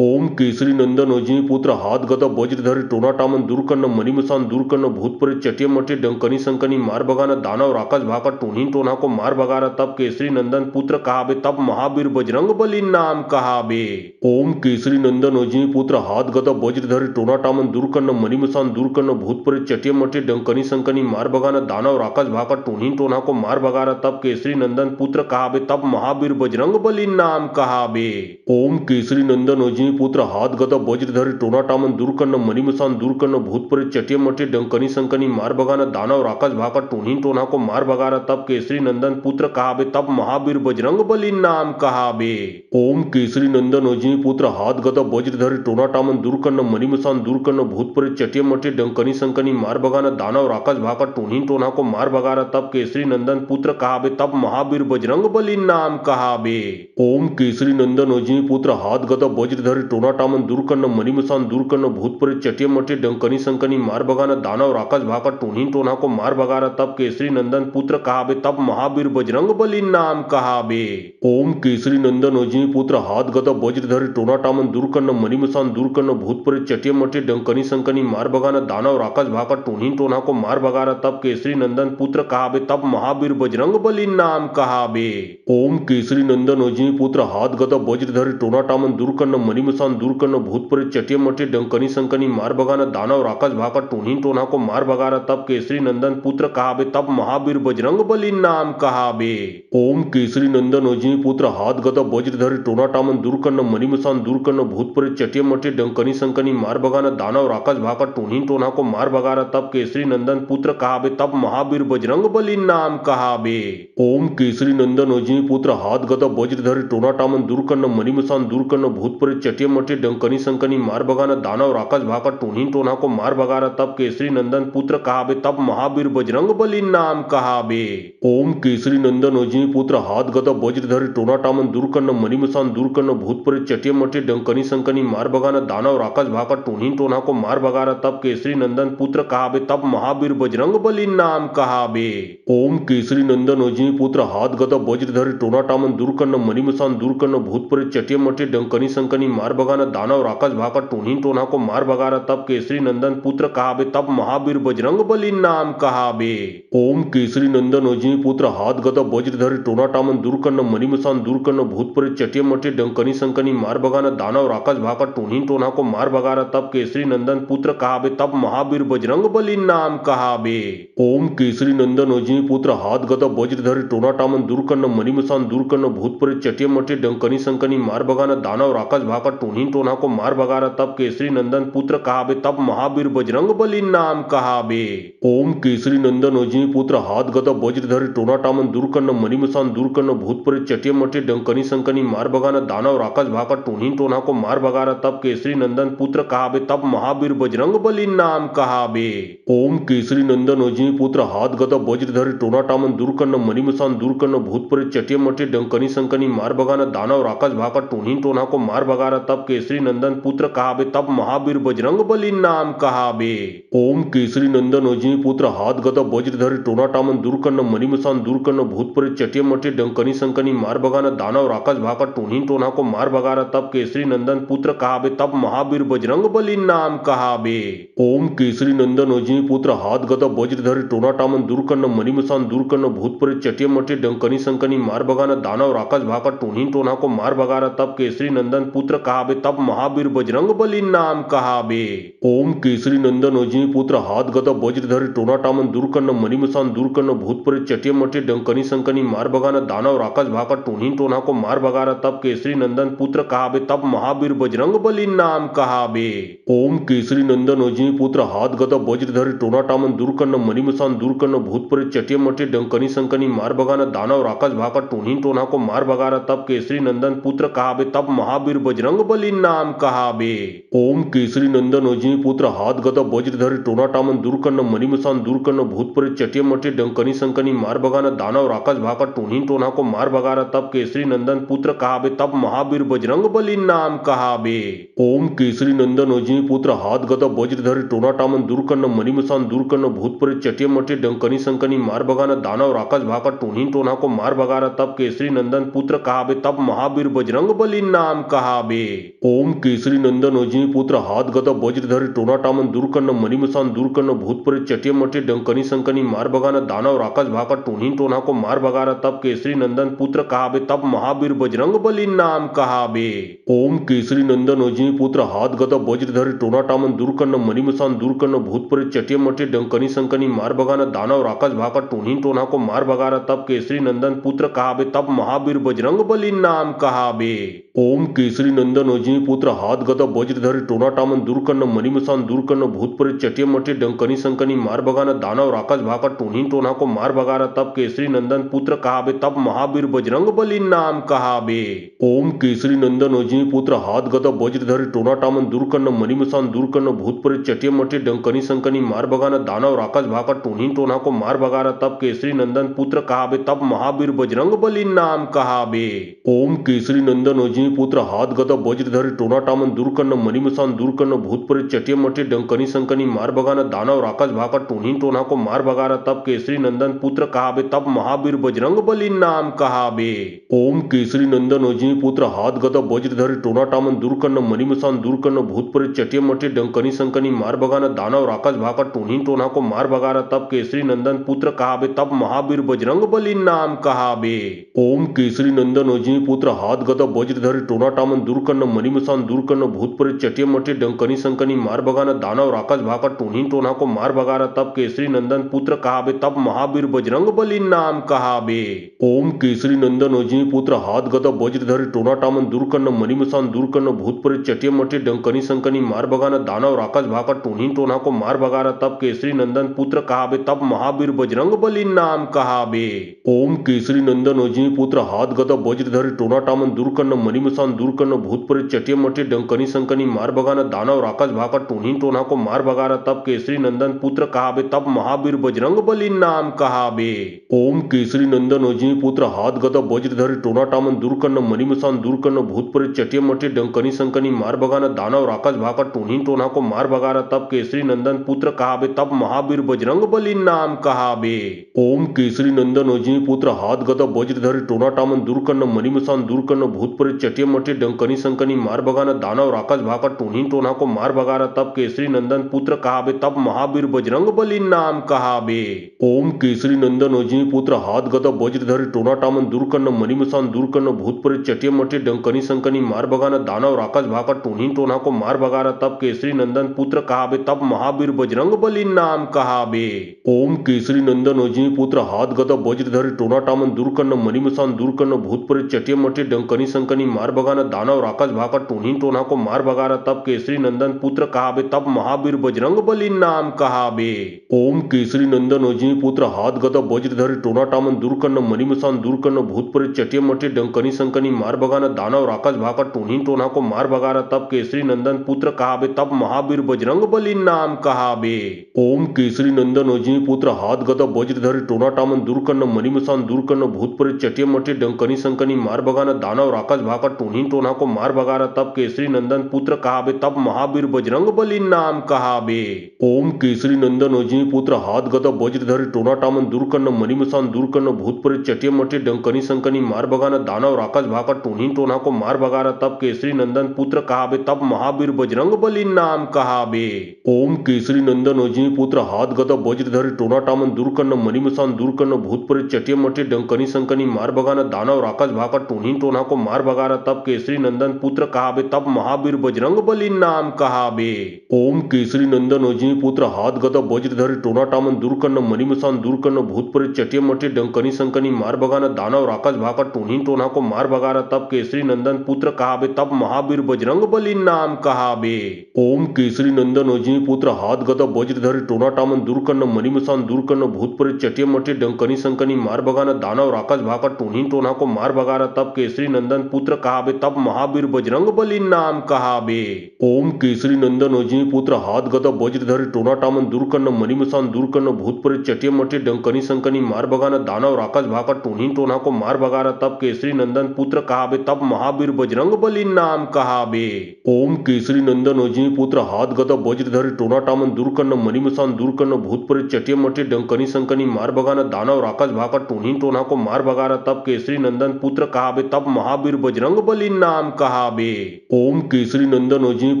Speaker 1: ओम केसरी नंदन अजनी पुत्र हाथ गदा वज्रधर टोना टामन दूर करना मणिमसान दूर करना भूत प्रेत चटिया मटे डंकनी संकनी मार भगाना दानव राक्षस भाका टोनी टोना को मार भगारा तब केसरी नंदन पुत्र कहाबे तब महावीर बजरंग बली नाम कहाबे। ओम केसरी नंदन अजनी पुत्र हाथ गदा वज्रधर टोना टामन दूर करना मणिमसान दूर करना भूत प्रेत चटिया मटे डंकनी संकनी मार भगाना दानव राक्षस भाका टोनी टोना को मार भगारा तब केसरी नंदन पुत्र कहाबे तब महावीर बजरंग बली नाम कहाबे। ओम केसरी नंदन अजनी पुत्र हाथ गदा वज्रधर टोना टामन दूर करना मणिमसान दूर करना भूत प्रेत चटिया मटे डंकनी संकनी मार भगाना दानव राक्षस भाका टोनी टोना को मार भगारा तब केसरी नंदन पुत्र कहाबे तब महावीर बजरंग बली नाम कहाबे। ओम केसरी नंदन अजनी पुत्र हाथ गदा वज्रधर टोना टामन दूर करना मणिमसान दूर करना भूत प्रेत चटिया मटिया डंकनी संकनी मार भगाना दानव राक्षस भाका टोनी टोना को मार भगाना तब केसरी नंदन पुत्र कहाबे तब महावीर बजरंग बली नाम कहाबे। ओम केसरी नंदन अजनी पुत्र हाथ गदा वज्रधर टोना टामन दूरकर्ण मणिमसान दूरकर्ण भूत प्रेत चटिया मटिया डंकनी संकनी मार भगाना दानव राक्षस भाका टोनी टोना को मार भगाना तब केसरी नंदन पुत्र कहाबे तब महावीर बजरंग बली नाम कहाबे। ओम केसरी नंदन अजनी पुत्र हाथ गदा वज्रधर टोना टामन दूरकर्ण मणिमसान दूरकर्ण भूत प्रेत चटिया मटिया डंकनी संकनी मार भगाना दानव राक्षस भाका टोनी टोना को मार भगाना तब केसरी नंदन पुत्र कहाबे तब महावीर बजरंग बली नाम कहाबे। ओम केसरी नंदन अजनी पुत्र हाथ गदा वज्रधर टोना टामन दूरकर्ण मणिमसान दूरकर्ण भूत प्रेत चटिया मटिया डंकनी संकनी मार भगाना दानव राक्षस भाका टोनी टोना को मार भगाना तब केसरी नंदन पुत्र कहाबे तब महावीर बजरंग बली नाम कहाबे। ओम केसरी नंदन अजनी पुत्र हाथ गदा वज्रधर टोना टामन दूरकर्ण मणिमसान दूरकर्ण भूत प्रेत चटिया मटिया डंकनी संकनी मार भगाना दानव राक्षस भाका टोनी टोना को मार भगाना तब केसरी नंदन पुत्र कहाबे तब महावीर बजरंग बली नाम कहाबे। ओम केसरी नंदन अजनी पुत्र हाथ गदा वज्रधर टोना टामन दूरकर्ण मणिमसान दूरकर्ण भूत प्रेत चटिया मटिया डंकनी संकनी मार भगाना दानव राक्षस भाका टोनी टोना को मार भगाना तब केसरी नंदन पुत्र कहाबे तब महावीर बजरंग बली नाम कहाबे। ओम केसरी नंदन अजनी पुत्र हाथ गदा वज्रधर टोना टामन दूरकर्ण मणिमसान दूरकर्ण भूत प्रेत चटिया मटिया डंकनी संकनी मार भगाना दानव राक्षस भाका टोनी टोना को मार भगाना तब केसरी नंदन पुत्र कहाबे तब महावीर बजरंग बली नाम कहाबे। ओम केसरी नंदन अजनी पुत्र हाथ गदा वज्रधर टोना टामन दूरकर्ण मणिमसान दूरकर्ण भूत प्रेत चटिया मटिया डंकनी संकनी मार भगाना दानव राक्षस भाका टोनी टोना को मार भगाना तब केसरी नंदन पुत्र कहाबे तब महावीर बजरंग बली नाम कहाबे। ओम केसरी नंदन अजनी पुत्र हाथ गदा वज्रधर टोना टामन दूरकर्ण मणिमसान दूरकर्ण भूत प्रेत चटिया मटिया डंकनी संकनी मार भगाना दानव राक्षस भाका टोनी टोना को मार भगाना तब केसरी नंदन पुत्र कहाबे तब महावीर बजरंग बली नाम कहाबे। ओम केसरी नंदन अजनी पुत्र हाथ गदा वज्रधर टोना टामन दूरकर्ण मणिमसान दूरकर्ण भूत प्रेत चटिया मटिया डंकनी संकनी मार भगाना दानव राक्षस भाका टोनी टोना को मार भगाना तब केसरी नंदन पुत्र कहाबे तब महावीर बजरंग बली नाम कहाबे। ओम केसरी नंदन अजनी पुत्र हाथ गदा वज्रधर टोना टामन दूरकर्ण मणिमसान दूरकर्ण भूत प्रेत चटिया मटिया डंकनी संकनी मार भगाना दानव राक्षस भाका टोनी टोना को मार भगाना तब केसरी नंदन पुत्र कहाबे तब महावीर बजरंग बली नाम कहाबे। ओम केसरी नंदन अजनी पुत्र हाथ गदा वज्रधर टोना टामन दूरकर्ण मणिमसान दूरकर्ण भूत प्रेत चटिया मटिया डंकनी संकनी मार भगाना दानव राक्षस भाका टोनी टोना को मार भगाना तब केसरी नंदन पुत्र कहाबे तब महावीर बजरंग बली नाम कहाबे। ओम केसरी नंदन अजनी पुत्र हाथ गदा वज्रधर टोना टामन दूरकर्ण मणिमसान दूरकर्ण भूत प्रेत चटिया मटिया डंकनी संकनी मार भगाना दानव राक्षस भाका टोनी टोना को मार भगाना तब केसरी नंदन पुत्र कहाबे तब महावीर बजरंग बली नाम कहाबे। ओम केसरी नंदन अजनी पुत्र हाथ गदा वज्रधर टोना टामन दूरकर्ण मणिमसान दूरकर्ण भूत प्रेत चटिया मटिया डंकनी संकनी मार भगाना दानव राक्षस भाका टोनी टोना को मार भगाना तब केसरी नंदन पुत्र कहाबे तब महावीर बजरंग बली नाम कहाबे। ओम केसरी नंदन अजनी पुत्र हाथ गदा वज्रधर टोना टामन दूरकर्ण मणिमसान दूरकर्ण भूत प्रेत चटिया मटिया डंकनी संकनी मार भगाना दानव राक्षस भाका टोनी टोना को मार भगाना तब केसरी नंदन पुत्र कहाबे तब महावीर बजरंग बली नाम कहाबे। ओम केसरी नंदन अजनी पुत्र हाथ गदा वज्रधर टोना टामन दूरकर्ण मणिमसान दूरकर्ण भूत प्रेत चटिया मटिया डंकनी संकनी मार भगाना दानव राक्षस भाका टोनी टोना को मार भगाना तब केसरी नंदन पुत्र कहाबे तब महावीर बजरंग बली नाम कहाबे। ओम केसरी नंदन अजनी पुत्र हाथ गदा वज्रधर टोना टामन दूरकर्ण मणिमसान दूरकर्ण भूत प्रेत चटिया मटिया डंकनी संकनी मार भगाना दानव राक्षस भाका टोनी टोना को मार भगाना तब केसरी नंदन पुत्र कहाबे तब महावीर बजरंग बली नाम कहाबे। ओम केसरी नंदन अजनी पुत्र हाथ गदा वज्रधर टोना टामन दूरकर्ण मणिमसान दूरकर्ण भूत प्रेत चटिया मटिया डंकनी संकनी मार भगाना दानव राक्षस भाका टोनी टोना को मार भगाना तब केसरी नंदन पुत्र कहाबे तब महावीर बजरंग बली नाम कहाबे। ओम केसरी नंदन अजनी पुत्र हाथ गदा वज्रधर टोना टामन दूरकर्ण मणिमसान दूरकर्ण भूत प्रेत चटिया मटिया डंकनी संकनी मार भगाना दानव राक्षस भाका टोनी टोना को मार भगाना तब केसरी नंदन पुत्र कहाबे तब महावीर बजरंग बली नाम कहाबे। ओम केसरी नंदन अजनी पुत्र हाथ गदा वज्रधर टोना टामन दूरकर्ण मणिमसान दूरकर्ण भूत प्रेत चटिया मटिया डंकनी संकनी मार भगाना दानव राक्षस भाका टोनी टोना को मार भगाना तब केसरी नंदन पुत्र कहाबे तब महावीर बजरंग बली नाम कहाबे। ओम केसरी नंदन अजिनी पुत्र हात गदा वज्रधरी टोनाटामन दूरकर्ण मणिमसान दूरकर्ण भूतप्रेत चटियमटी डंकनी संकनी मार भगाना दानव राक्षस भाका टोनी टोना को मार भगाना तब केसरी नंदन पुत्र कहाबे तब महावीर बजरंग बली नाम कहाबे। ओम केसरी नंदन अजिनी पुत्र हात गदा वज्रधरी टोनाटामन दूरकर्ण मणिमसान दूरकर्ण भूतप्रेत चटियमटी डंकनी संकनी मार भगाना दानव राक्षस भाका टोनी टोना को मार भगाना तब केसरी नंदन पुत्र कहाबे तब महावीर बजरंग बली नाम कहाबे। ओम केसरी नंदन अजिनी पुत्र हात गदा वज्रधरी टोनाटामन दूरकर्ण मणिमसान दूरकर्ण भूतप्रेत चटियमटी डंकनी संकनी मार भगाना दानव राक्षस भाका टोनी टोना को मार भगाना तब केसरी नंदन पुत्र कहाबे तब महावीर बजरंग बली नाम कहाबे। ओम केसरी नंदन अजिनी पुत्र हात गदा वज्रधरी टोनाटामन दूरकर्ण मणिमसान दूरकर्ण भूतप्रेत चटियमटी डंकनी संकनी मार भगाना दानव राक्षस भाका टोनी टोना को मार भगाना तब केसरी नंदन पुत्र कहाबे तब महावीर बजरंग बली नाम कहाबे। ओम केसरी नंदन अजिनी पुत्र हात गदा वज्रधरी टोनाटामन दूरकर्ण मणिमसान दूरकर्ण भूतप्रेत चटियमटी डंकनी संकनी मार भगाना दानव राक्षस भाका टोनी टोना को मार भगाना तब केसरी नंदन पुत्र कहाबे तब महावीर बजरंग बली नाम कहाबे। ओम केसरी नंदन अजिनी पुत्र हात गदा वज्रधरी टोनाटामन दूरकर्ण मणिमसान दूरकर्ण भूतप्रेत चटियमटी डंकनी संकनी मार भगाना दानव राक्षस भाका टोनी टोना को मार भगाना तब केसरी नंदन पुत्र कहाबे तब महावीर बजरंग बली नाम कहाबे। ओम केसरी नंदन अजिनी पुत्र हात गदा वज्रधरी टोनाटामन दूरकर्ण मणिमसान दूरकर्ण भूतप्रेत चटियमटी डंकनी संकनी मार भगाना दानव राक्षस भाका टोनी टोना को मार भगाना तब केसरी नंदन पुत्र कहाबे तब महावीर बजरंग बली नाम कहाबे। ओम केसरी नंदन अजिनी पुत्र हात गदा वज्रधरी टोनाटामन दूरकर्ण मणिमसान दूरकर्ण भूतप्रेत चटियमटी डंकनी संकनी मार भगाना दानव राक्षस भाका टोनी टोना को मार भगाना तब केसरी नंदन पुत्र कहाबे तब महावीर बजरंग बली नाम कहाबे। ओम केसरी नंदन अजिनी पुत्र हात गदा वज्रधरी टोनाटामन दूरकर्ण मणिमसान दूरकर्ण भूतप्रेत चटियमटी डंकनी संकनी मार भगाना दानव राक्षस भाका टोनी टोना को मार भगाना तब केसरी नंदन पुत्र कहाबे तब महावीर बजरंग बली नाम कहाबे। ओम केसरी नंदन अजिनी पुत्र हात गदा वज्रधरी टोनाटामन दूरकर्ण मणिमसान दूरकर्ण भूतप्रेत चटियमटी डंकनी संकनी मार भगाना दानव राक्षस भाका टोनी टोना को मार भगाना तब केसरी नंदन पुत्र कहाबे तब महावीर बजरंग बली नाम कहाबे। ओम केसरी नंदन अजिनी पुत्र हात गदा वज्रधरी टोनाटामन दूरकर्ण मणिमसान दूरकर्ण भूतप्रेत चटियमटी डंकनी संकनी मार भगाना दानव राक्षस भाका टोनी टोना को मार भगाना तब केसरी नंदन पुत्र कहाबे तब महावीर बजरंग बली नाम कहाबे। ओम केसरी नंदन अजिनी पुत्र हात गदा वज्रधरी टोनाटामन दूरकर्ण मणिमसान दूरकर्ण भूतप्रेत चटियमटी डंकनी संकनी मार भगाना दानव राक्षस भाका टोनी टोना को मार भगाना तब केसरी नंदन पुत्र कहाबे तब महावीर बजरंग बली नाम कहाबे। ओम केसरी नंदन अजिनी पुत्र हात गदा वज्रधरी टोनाटामन दूरकर्ण मणिमसान दूरकर्ण भूतप्रेत चटियमटी डंकनी संकनी मार भगाना दानव राक्षस भाका टोनी टोना को मार भगाना तब केसरी नंदन पुत्र कहाबे तब महावीर बजरंग बली नाम कहाबे। ओम केसरी नंदन अजिनी पुत्र हात गदा वज्रधरी टोनाटामन दूरकर्ण मणिमसान दूरकर्ण भूतप्रेत चटियमटी डंकनी संकनी मार भगाना दानव राक्षस भाका टोनी टोना को मार भगाना तब केसरी नंदन पुत्र कहाबे तब महावीर बजरंग बली नाम कहाबे। ओम केसरी नंदन अजिनी पुत्र हात गदा वज्रधरी टोनाटामन दूरकर्ण मणिमसान दूरकर्ण भूतप्रेत चटियमटी डंकनी संकनी मार भगाना दानव राक्षस भाका टोनी टोना को मार भगाना तब केसरी नंदन पुत्र कहाबे तब महावीर बजरंग बली नाम कहाबे। ओम केसरी नंदन अजिनी पुत्र हात गदा वज्रधरी टोनाटामन दूरकर्ण मणिमसान दूरकर्ण भूतप्रेत चटियमटी डंकनी संकनी मार भगाना दानव राक्षस भाका टोनी टोना को मार भगाना तब केसरी नंदन पुत्र कहाबे तब महावीर बजरंग बली नाम कहाबे। ओम केसरी नंदन अजिनी पुत्र हात गदा वज्रधरी टोनाटामन दूरकर्ण मणिमसान दूरकर्ण भूतप्रेत चटियमटी डंकनी संकनी मार भगाना दानव राक्षस भाका टोनी टोना को मार भगाना तब केसरी नंदन पुत्र कहाबे तब महावीर बजरंग बली नाम कहाबे। ओम केसरी नंदन अजिनी पुत्र हात गदा वज्रधरी टोनाटामन दूरकर्ण मणिमसान दूरकर्ण भूतप्रेत चटियमटी डंकनी संकनी मार भगाना दानव राक्षस भाका टोनी टोना को मार भगाना तब केसरी नंदन पुत्र कहाबे तब महावीर बजरंग बली नाम कहाबे। ओम केसरी नंदन अजिनी पुत्र हात गदा वज्रधरी टोनाटामन दूरकर्ण मणिमसान दूरकर्ण भूतप्रेत चटियमटी डंकनी संकनी मार भगाना दानव राक्षस भाका टोनी टोना को मार भगाना तब केसरी नंदन पुत्र कहाबे तब महावीर बजरंग बली नाम कहाबे। ओम केसरी नंदन अजिनी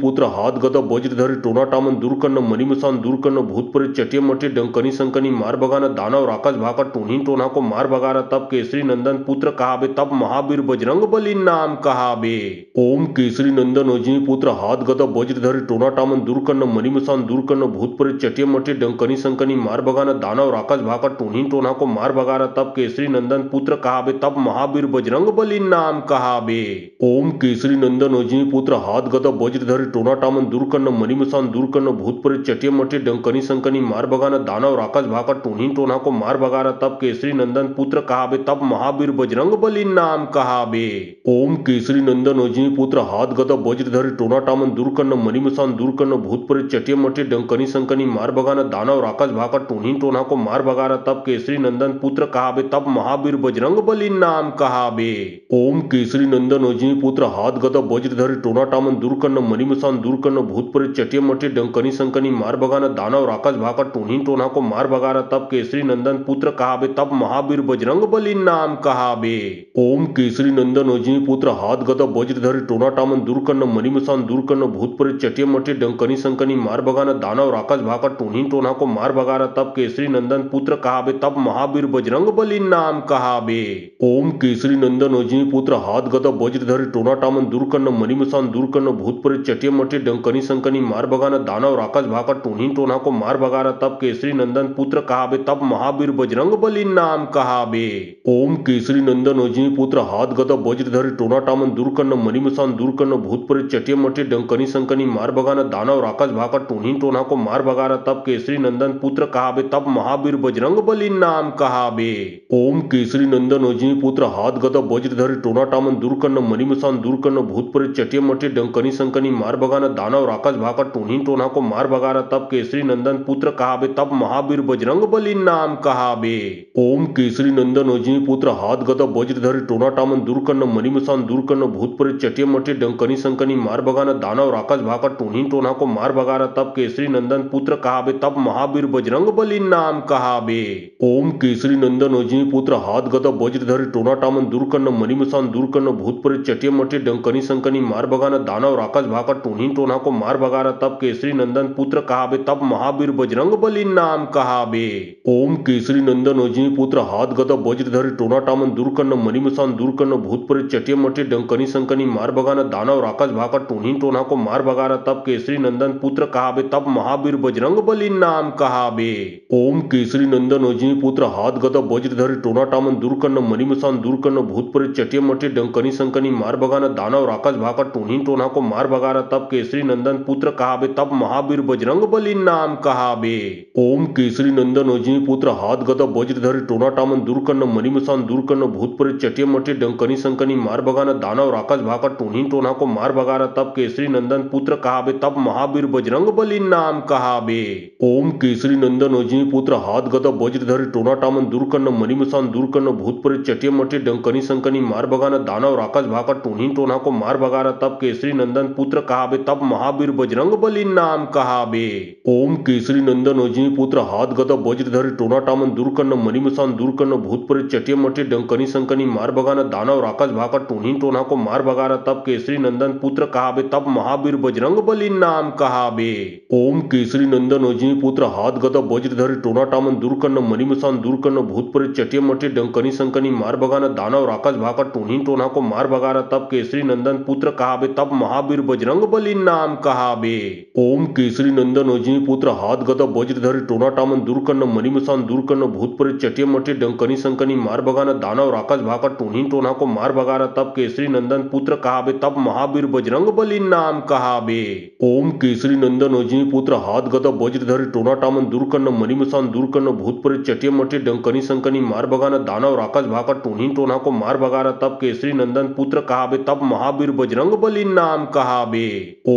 Speaker 1: पुत्र हात गदा वज्रधरी टोनाटामन दूरकर्ण मणिमसान दूरकर्ण भूतप्रेत चटियमटी डंकनी संकनी मार भगाना दानव राक्षस भाका टोनी टोना को मार भगाना तब केसरी नंदन पुत्र कहाबे तब महावीर बजरंग बली नाम कहाबे। ओम केसरी नंदन अजिनी पुत्र हात गदा वज्रधरी टोनाटामन दूरकर्ण मणिमसान दूरकर्ण भूतप्रेत चटियमटी डंकनी संकनी मार भगाना दानव राक्षस भाका टोनी टोना को मार भगाना तब केसरी नंदन पुत्र कहाबे तब महावीर बजरंग बली नाम कहाबे। ओम केसरी नंदन अजनी पुत्र हाथ गदा वज्रधरी टोनाटामन दूरकर्ण मणिमसान दूरकर्ण भूतप्रेत चटियमटी डंकनी संकनी मार बगाना दानव राकाश भाका टोनी टोना को मार बगारा तब केसरी नंदन पुत्र कहाबे तब महावीर बजरंग बली नाम कहाबे। ओम केसरी नंदन अजनी पुत्र हाथ गदा वज्रधरी टोनाटामन दूरकर्ण मणिमसान दूरकर्ण भूतप्रेत चटियमटी डंकनी संकनी मार बगाना दानव राकाश भाका टोनी टोना को मार बगारा तब केसरी नंदन पुत्र कहाबे तब महावीर बजरंग बली नाम कहाबे। ओम केसरी नंदन अजनी पुत्र हाथ गदा वज्रधरी टोनाटामन दूरकर्ण मणिमसान दूरकर्ण भूतप्रेत चटियमटी डंकनी संकनी मार बगाना दानव राकाश भाका टोनी टोना को मार बगारा तब केसरी नंदन पुत्र कहाबे तब महावीर बजरंग बली नाम कहाबे। ओम केसरी नंदन अजनी पुत्र हाथ गदा वज्रधरी टोनाटामन दूरकर्ण मणिमसान दूरकर्ण भूतप्रेत चटियमटी डंकनी संकनी मार बगाना दानव राकाश भाका टोनी टोना को मार बगारा तब केसरी नंदन पुत्र कहाबे तब महावीर बजरंग बली नाम कहाबे। ओम केसरी नंदन अजनी पुत्र हाथ गदा वज्रधरी टोनाटामन दूरकर्ण मणिमसान दूरकर्ण भूतप्रेत चटियमटी डंकनी संकनी मार बगाना दानव राकाश भाका टोनी टोना को मार बगारा तब केसरी नंदन पुत्र कहाबे तब महावीर बजरंग बली नाम कहाबे। ओम केसरी नंदन अजनी पुत्र हाथ गदा वज्रधरी टोनाटामन दूरकर्ण मणिमसान दूरकर्ण भूतप्रेत चटियमटी डंकनी संकनी मार बगाना दानव राकाश भाका टोनी टोना को मार बगारा तब केसरी नंदन पुत्र कहाबे तब महावीर बजरंग बली नाम कहाबे। ओम केसरी नंदन अजनी पुत्र हाथ गदा वज्रधरी टोनाटामन दूरकर्ण मणिमसान दूरकर्ण भूतप्रेत चटियमटी डंकनी संकनी मार बगाना दानव राकाश भाका टोनी टोना को मार बगारा तब केसरी नंदन पुत्र कहाबे तब महावीर बजरंग बली नाम कहाबे। ओम केसरी नंदन अजनी पुत्र हाथ गदा वज्रधरी टोनाटामन दूरकर्ण मणिमसान दूरकर्ण भूतप्रेत चटियमटी डंकनी संकनी मार बगाना दानव राकाश भाका टोनी टोना को मार बगारा तब केसरी नंदन पुत्र कहाबे तब महावीर बजरंग बली नाम कहाबे। ओम केसरी नंदन अजनी पुत्र हाथ गदा वज्रधरी टोनाटामन दूरकर्ण मणिमसान दूरकर्ण भूतप्रेत चटियमटी डंकनी संकनी मार बगाना दानव राकाश भाका टोनी टोना को मार बगारा तब केसरी नंदन पुत्र कहाबे तब महावीर बजरंग बली नाम कहाबे। ओम केसरी नंदन अजनी पुत्र हाथ गदा वज्रधरी टोनाटामन दूरकर्ण मणिमसान दूरकर्ण भूतप्रेत चटियमटी डंकनी संकनी मार बगाना दानव राकाश भाका टोनी टोना को मार बगारा तब केसरी नंदन पुत्र कहाबे तब महावीर बजरंग बली नाम कहाबे। ओम केसरी नंदन अजनी पुत्र हाथ गदा वज्रधरी टोनाटामन दूरकर्ण मणिमसान दूरकर्ण भूतप्रेत चटियमटी डंकनी संकनी मार बगाना दानव राकाश भाका टोनी टोना को मार बगारा तब केसरी नंदन पुत्र कहाबे तब महावीर बजरंग बली नाम कहाबे। ओम केसरी नंदन अजनी पुत्र हाथ गदा वज्रधरी टोनाटामन दूरकर्ण मणिमसान दूरकर्ण भूतप्रेत चटियमटी डंकनी संकनी मार बगाना दानव राकाश भाका टोनी टोना को मार बगारा तब केसरी नंदन पुत्र कहाबे तब महावीर बजरंग बली नाम कहाबे। ओम केसरी नंदन अजनी पुत्र हाथ गदा वज्रधरी टोनाटामन दूरकर्ण मणिमसान दूरकर्ण भूतप्रेत चटियमटी डंकनी संकनी मार बगाना दानव राकाश भाका टोनी टोना को मार बगारा तब केसरी नंदन पुत्र कहाबे तब महावीर बजरंग बली नाम कहाबे। ओम केसरी नंदन अजनी पुत्र हाथ गदा वज्रधरी टोनाटामन दूरकर्ण मणिमसान दूरकर्ण भूतप्रेत चटियमटी डंकनी संकनी मार बगाना दानव राकाश भाका टोनी टोना को मार बगारा तब केसरी नंदन पुत्र कहाबे तब महावीर बजरंग बली नाम कहाबे। ओम केसरी नंदन अजनी पुत्र हाथ गदा वज्रधरी टोनाटामन दूरकर्ण मणिमसान दूरकर्ण भूतप्रेत चटियमटी डंकनी संकनी मार बगाना दानव राकाश भाका टोनी टोना को मार बगारा तब केसरी नंदन पुत्र कहाबे तब महावीर बजरंग बली नाम कहाबे। ओम केसरी नंदन अजनी पुत्र हाथ गदा वज्रधरी टोनाटामन दूरकर्ण मणिमसान दूरकर्ण भूतप्रेत चटियमटी डंकनी संकनी मार बगाना दानव राकाश भाका टोनी टोना को मार बगारा तब केसरी नंदन पुत्र कहाबे तब महावीर बजरंग बली नाम कहाबे। ओम केसरी नंदन अजनी पुत्र हाथ गदा वज्रधरी टोनाटामन दूरकर्ण मणिमसान दूरकर्ण भूतप्रेत चटियमटी डंकनी संकनी मार बगाना दानव राकाश भाका टोनी टोना को मार बगारा तब केसरी नंदन पुत्र कहाबे तब महावीर बजरंग बली नाम कहाबे।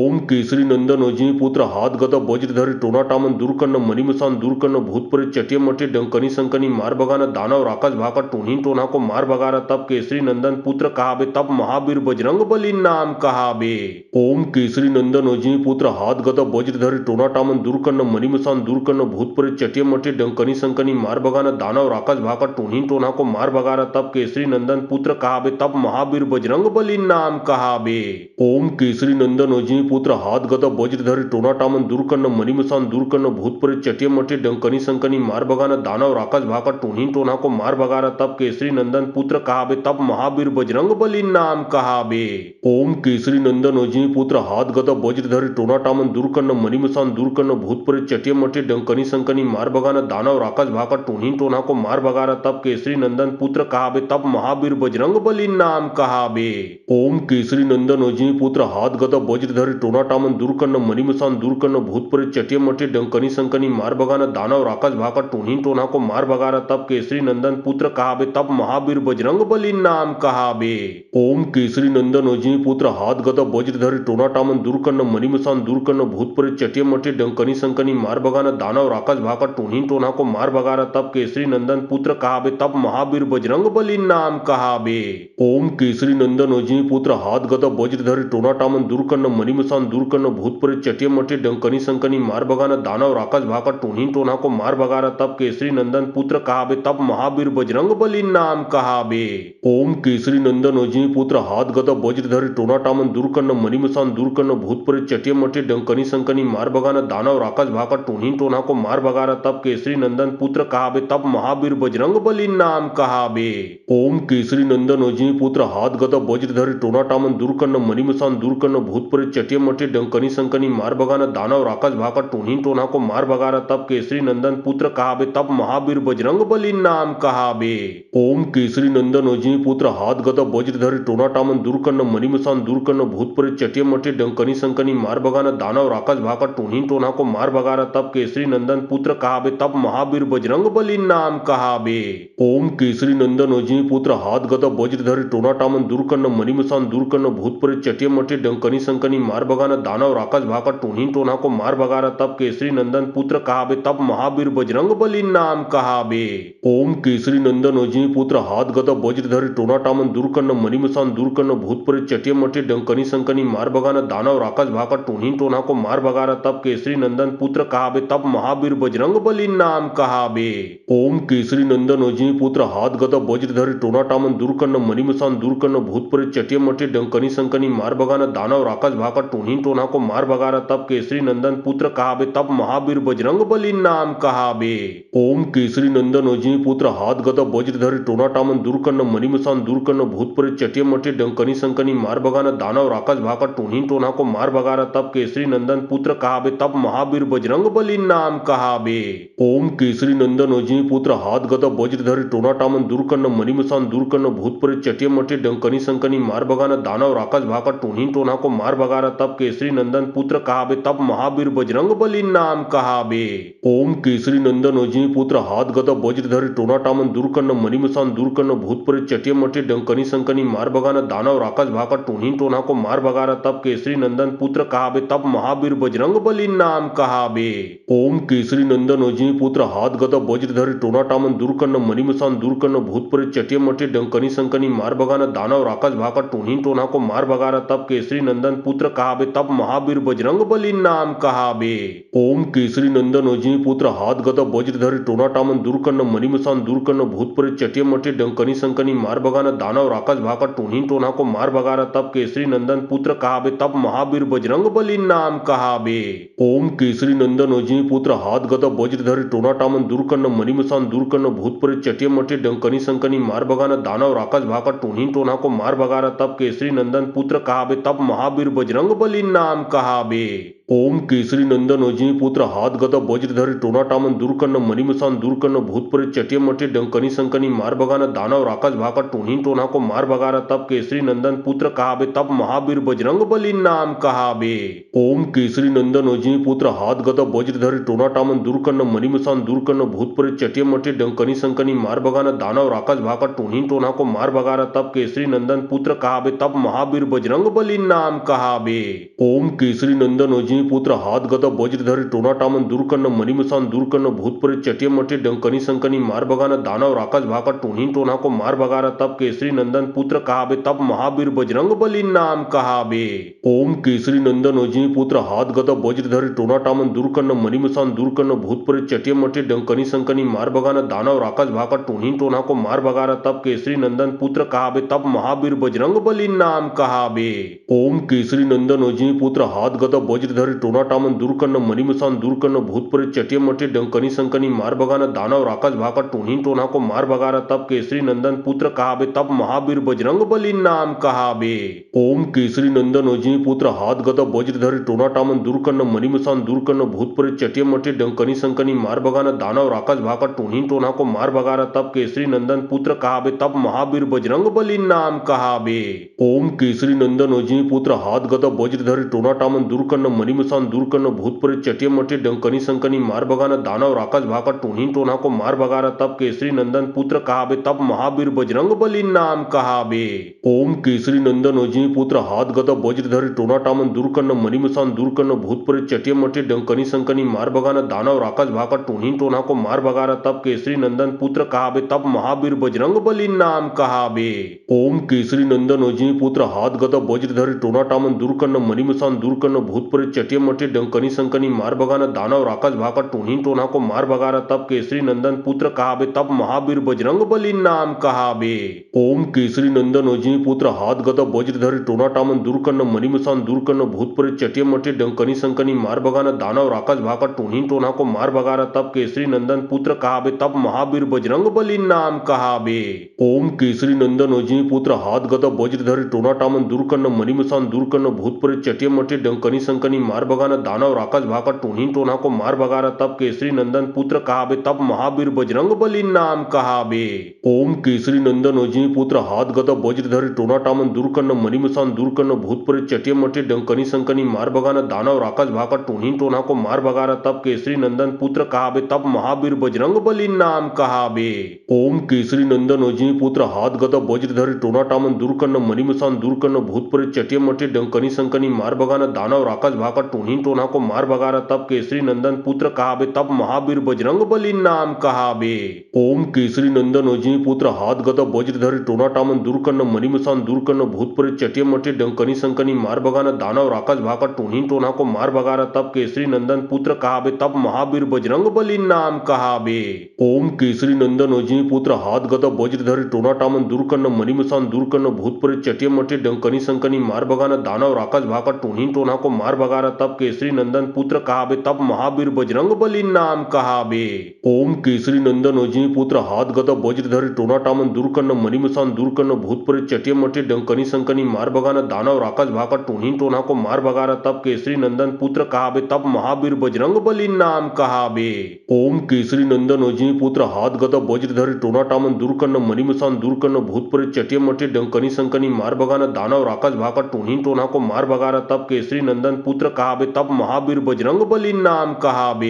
Speaker 1: ओम केसरी नंदन अजनी पुत्र हाथ गदा वज्रधरी टोनाटामन दूरकर्ण मणिमसान दूरकर्ण भूतप्रेत चटियमटी डंकनी संकनी मार बगाना दानव राकाश भाका टोनी टोना को मार बगारा तब केसरी नंदन पुत्र कहाबे तब महावीर बजरंग बली नाम कहाबे। ओम केसरी नंदन अजनी पुत्र हाथ गदा वज्रधरी टोनाटामन दूरकर्ण मणिमसान दूरकर्ण भूतप्रेत चटियमटी डंकनी संकनी मार बगाना दानव राकाश भाका टोनी टोना को मार बगारा तब केसरी नंदन पुत्र कहाबे तब महावीर बजरंग बली नाम कहाबे। ओम केसरी नंदन अजनी पुत्र हाथ गदा वज्रधरी टोनाटामन दूरकर्ण मणिमसान दूरकर्ण भूतप्रेत चटियमटी डंकनी संकनी मार बगाना दानव राकाश भाका टोनी टोना को मार बगारा तब केसरी नंदन पुत्र कहाबे तब महावीर बजरंग बली नाम कहाबे। ओम केसरी नंदन अजनी पुत्र हाथ गदा वज्रधरी टोनाटामन दूरकर्ण मणिमसान दूरकर्ण भूतप्रेत चटियमटी डंकनी संकनी मार बगाना दानव राकाश भाका टोनी टोना को मार बगारा तब केसरी नंदन पुत्र कहाबे तब महावीर बजरंग बली नाम कहाबे। कहावे। ओम केसरी नंदन अजिनी पुत्र हात गदा वज्रधरी टोनाटामन दूरकन्न मणिमसान दूरकन्न भूतप्रेत चटियमटी डंकनी संकनी मार भगाना दानव राक्षस भाका टोनी टोना को मार भगाना तब केसरी नंदन पुत्र कहावे तब महावीर बजरंग बली नाम कहावे। ओम केसरी नंदन अजिनी पुत्र हात गदा वज्रधरी टोनाटामन दूरकन्न मणिमसान दूरकन्न भूतप्रेत चटियमटी डंकनी संकनी मार भगाना दानव राक्षस भाका टोनी टोना को मार भगाना तब केसरी नंदन पुत्र कहावे तब महावीर बजरंग बली नाम कहावे। ओम केसरी नंदन अजिनी पुत्र हात गदा वज्रधरी टोनाटामन दूरकन्न मणिमसान दूरकन्न भूतप्रेत चटियमटी डंकनी संकनी मार भगाना दानव राक्षस भाका टोनी टोना को मार भगाना तब केसरी नंदन पुत्र कहावे तब महावीर बजरंग बली नाम कहावे। ओम केसरी नंदन अजिनी पुत्र हात गदा वज्रधरी टोनाटामन दूरकन्न मणिमसान दूरकन्न भूतप्रेत चटियमटी डंकनी संकनी मार भगाना दानव राक्षस भाका टोनी टोना को मार भगाना तब केसरी नंदन पुत्र कहावे तब महावीर बजरंग बली नाम कहावे। ओम केसरी नंदन अजिनी पुत्र हात गदा वज्रधरी टोनाटामन दूरकन्न मणिमसान दूरकन्न भूतप्रेत चटियमटी डंकनी संकनी मार भगाना दानव राक्षस भाका टोनी टोना को मार भगाना तब केसरी नंदन पुत्र कहावे तब महावीर बजरंग बली नाम कहावे। ओम केसरी नंदन अजिनी पुत्र हात गदा वज्रधरी टोनाटामन दूरकन्न मणिमसान दूरकन्न भूतप्रेत चटियमटी डंकनी संकनी मार भगाना दानव राक्षस भाका टोनी टोना को मार भगाना तब केसरी नंदन पुत्र कहावे तब महावीर बजरंग बली नाम कहावे। ओम केसरी नंदन अजिनी पुत्र हात गदा वज्रधरी टोनाटामन दूरकन्न मणिमसान दूरकन्न भूतप्रेत चटियमटी डंकनी संकनी मार भगाना दानव राक्षस भाका टोनी टोना को मार भगाना तब केसरी नंदन पुत्र कहावे तब महावीर बजरंग बली नाम कहावे। ओम केसरी नंदन अजिनी पुत्र हात गदा वज्रधरी टोनाटामन दूरकन्न मणिमसान दूरकन्न भूतप्रेत चटियमटी डंकनी संकनी मार भगाना दानव राक्षस भाका टोनी टोना को मार भगाना तब केसरी नंदन पुत्र कहावे तब महावीर बजरंग बली नाम कहावे। ओम केसरी नंदन अजिनी पुत्र हात गदा वज्रधरी टोनाटामन दूरकन्न मणिमसान दूरकन्न भूतप्रेत चटियमटी डंकनी संकनी मार भगाना दानव राक्षस भाका टोनी टोना को मार भगाना तब केसरी नंदन पुत्र कहावे तब महावीर बजरंग बली नाम कहावे। ओम केसरी नंदन अजिनी पुत्र हात गदा वज्रधरी टोनाटामन दूरकन्न मणिमसान दूरकन्न भूतप्रेत चटियमटी डंकनी संकनी मार भगाना दानव राक्षस भाका टोनी टोना को मार भगाना तब केसरी नंदन पुत्र कहावे तब महावीर बजरंग बली नाम कहावे। ओम केसरी नंदन अजिनी पुत्र हात गदा वज्रधरी टोनाटामन दूरकन्न मणिमसान दूरकन्न भूतप्रेत चटियमटी डंकनी संकनी मार भगाना दानव राक्षस भाका टोनी टोना को मार भगाना तब केसरी नंदन पुत्र कहावे तब महावीर बजरंग बली नाम कहावे। ओम केसरी नंदन अजिनी पुत्र हात गदा वज्रधरी टोनाटामन दूरकन्न मणिमसान दूरकन्न भूतप्रेत चटियमटी डंकनी संकनी मार भगाना दानव राक्षस भाका टोनी टोना को मार भगाना तब केसरी नंदन पुत्र कहावे तब महावीर बजरंग बली नाम कहावे। ओम केसरी नंदन अजिनी पुत्र हात गदा वज्रधरी टोनाटामन दूरकन्न मणिमसान दूरकन्न भूतप्रेत चटियमटी डंकनी संकनी मार भगाना दानव राक्षस भाका टोनी टोना को मार भगाना तब केसरी नंदन पुत्र कहावे तब महावीर बजरंग बली नाम कहावे। ओम केसरी नंदन अजिनी पुत्र हात गदा वज्रधरी टोनाटामन दूरकन्न मणिमसान दूरकन्न भूतप्रेत चटियमटी डंकनी संकनी मार भगाना दानव राक्षस भाका टोनी टोना को मार भगाना तब केसरी नंदन पुत्र कहावे तब महावीर बजरंग बली नाम कहावे। ओम केसरी नंदन अजिनी पुत्र हात गदा वज्रधरी टोनाटामन दूरकन्न मणिमसान दूरकन्न भूतप्रेत चटियमटी डंकनी संकनी मार भगाना दानव राक्षस भाका टोनी टोना को मार भगाना तब केसरी नंदन पुत्र कहावे तब महावीर बजरंग बली नाम कहावे। ओम केसरी नंदन अजिनी पुत्र हात गदा वज्रधरी टोनाटामन दूरकन्न मणिमसान दूरकन्न भूतप्रेत चटियमटी डंकनी संकनी मार भगाना दानव राक्षस भाका टोनी टोना को मार भगाना तब केसरी नंदन पुत्र कहावे तब महावीर बजरंग बली नाम कहावे। ओम केसरी नंदन अजिनी पुत्र हात गदा वज्रधरी टोनाटामन दूरकन्न मणिमसान दूरकन्न भूतप्रेत चटियमटी डंकनी संकनी मार भगाना दानव राक्षस भाका टोनी टोना को मार भगाना तब केसरी नंदन पुत्र कहावे तब महावीर बजरंग बली नाम कहावे। ओम केसरी नंदन अजिनी पुत्र हात गदा वज्रधरी टोनाटामन दूरकन्न मणिमसान दूरकन्न भूतप्रेत चटियमटी डंकनी संकनी मार भगाना दानव राक्षस भाका टोनी टोना को मार भगाना तब केसरी नंदन पुत्र कहावे तब महावीर बजरंग बली नाम कहावे। ओम केसरी नंदन अजिनी पुत्र हात गदा वज्रधरी टोनाटामन दूरकन्न मणिमसान दूरकन्न भूतप्रेत चटियमटी डंकनी संकनी मार भगाना दानव राक्षस भाका टोनी टोना को मार भगाना तब केसरी नंदन पुत्र कहावे तब महावीर बजरंग बली नाम कहावे। ओम केसरी नंदन अजिनी पुत्र हात गदा वज्रधरी बज्रधरी टोनाटामन दूर करणं मणिमसान दूर करणं भूत प्रेत चटिया मटिया डंकनी संकनी मार भगाना दानव राक्षस भाका टोनी टोना को मार भगाना तब केसरी नंदन पुत्र कहाबे तब महावीर बजरंग बली नाम कहाबे। ओम केसरी नंदन अजनी पुत्र हाथ गदा बज्रधरी टोनाटामन दूर करणं मणिमसान दूर करणं भूत प्रेत चटिया मटिया डंकनी संकनी मार भगाना दानव राक्षस भाका टोनी टोना को मार भगाना तब केसरी नंदन पुत्र कहाबे तब महावीर बजरंग बली नाम कहाबे। ओम केसरी नंदन अजनी पुत्र हाथ गदा बज्रधरी टोनाटामन दूर करणं मणिमसान दूर करणं भूत प्रेत चटिया मटिया डंकनी संकनी मार भगाना दानव राक्षस भाका टोनी टोना को मार भगाना तब केसरी नंदन पुत्र कहाबे तब महावीर बजरंग बली नाम कहाबे। ओम केसरी नंदन अजनी पुत्र हाथ गदा बज्रधरी टोनाटामन दूर करणं मणिमसान दूर करणं भूत प्रेत चटिया मटिया डंकनी संकनी मार भगाना दानव राक्षस भाका टोनी टोना को मार भगाना तब केसरी नंदन पुत्र कहाबे तब महावीर बजरंग बली नाम कहाबे। ओम केसरी नंदन अजनी पुत्र हाथ गदा बज्रधरी टोनाटामन दूर करणं मणिमसान दूर करणं भूत प्रेत चटिया मटिया डंकनी संकनी मार भगाना दानव राक्षस भाका टोनी टोना को मार भगाना तब केसरी नंदन पुत्र कहाबे तब महावीर बजरंग बली नाम कहाबे। ओम केसरी नंदन अजनी पुत्र हाथ गदा बज्रधरी टोनाटामन दूर करणं मणिमसान दूर करणं भूत प्रेत चटिया मटिया डंकनी संकनी मार भगाना दानव राक्षस भाका टोनी टोना को मार भगाना तब केसरी नंदन पुत्र कहाबे तब महावीर बजरंग बली नाम कहाबे। ओम केसरी नंदन अजनी पुत्र हाथ गदा बज्रधरी टोनाटामन दूर करणं मणिमसान दूर करणं भूत प्रेत चटिया मटिया डंकनी संकनी मार भगाना दानव राक्षस भाका टोनी टोना को मार भगाना तब केसरी नंदन पुत्र कहाबे तब महावीर बजरंग बली नाम कहाबे। ओम केसरी नंदन अजनी पुत्र हाथ गदा बज्रधरी टोनाटामन दूर करणं मणिमसान दूर करणं भूत प्रेत चटिया मटिया डंकनी संकनी मार भगाना दानव राक्षस भाका टोनी टोना को मार भगाना तब केसरी नंदन पुत्र कहाबे तब महावीर बजरंग बली नाम कहाबे। ओम केसरी नंदन अजनी पुत्र हाथ गदा बज्रधरी टोनाटामन दूर करणं मणिमसान दूर करणं भूत प्रेत चटिया मटिया डंकनी संकनी मार भगाना दानव राक्षस भाका टोनी टोना को मार भगाना तब केसरी नंदन पुत्र कहाबे तब महावीर बजरंग बली नाम कहाबे। ओम केसरी नंदन अजनी पुत्र हाथ गदा बज्रधरी टोनाटामन दूर करणं मणिमसान दूर करणं भूत प्रेत चटिया मटिया डंकनी संकनी मार भगाना दानव राक्षस भाका टोनी टोना को मार भगाना तब केसरी नंदन पुत्र कहाबे तब महावीर बजरंग बली नाम कहाबे। ओम केसरी नंदन अजनी पुत्र हाथ गदा बज्रधरी टोनाटामन दूर करणं मणिमसान दूर करणं भूत प्रेत चटिया मटिया डंकनी संकनी मार भगाना दानव राक्षस भाका टोनी टोना को मार भगाना तब केसरी नंदन पुत्र कहाबे तब महावीर बजरंग बली नाम कहाबे। ओम केसरी नंदन अजनी पुत्र हाथ गदा बज्रधरी टोनाटामन दूर करणं मणिमसान दूर करणं भूत प्रेत चटिया मटिया डंकनी संकनी मार भगाना दानव राक्षस भाका टोनी टोना को मार भगाना तब केसरी नंदन पुत्र कहाबे तब महावीर बजरंग बली नाम कहाबे। ओम केसरी नंदन अजनी पुत्र हाथ गदा बज्रधरी टोनाटामन दूर करणं मणिमसान दूर करणं भूत प्रेत चटिया मटिया डंकनी संकनी मार भगाना दानव राक्षस भाका टोनी टोना को मार भगाना तब केसरी नंदन पुत्र कहाबे तब महावीर बजरंग बली नाम कहाबे।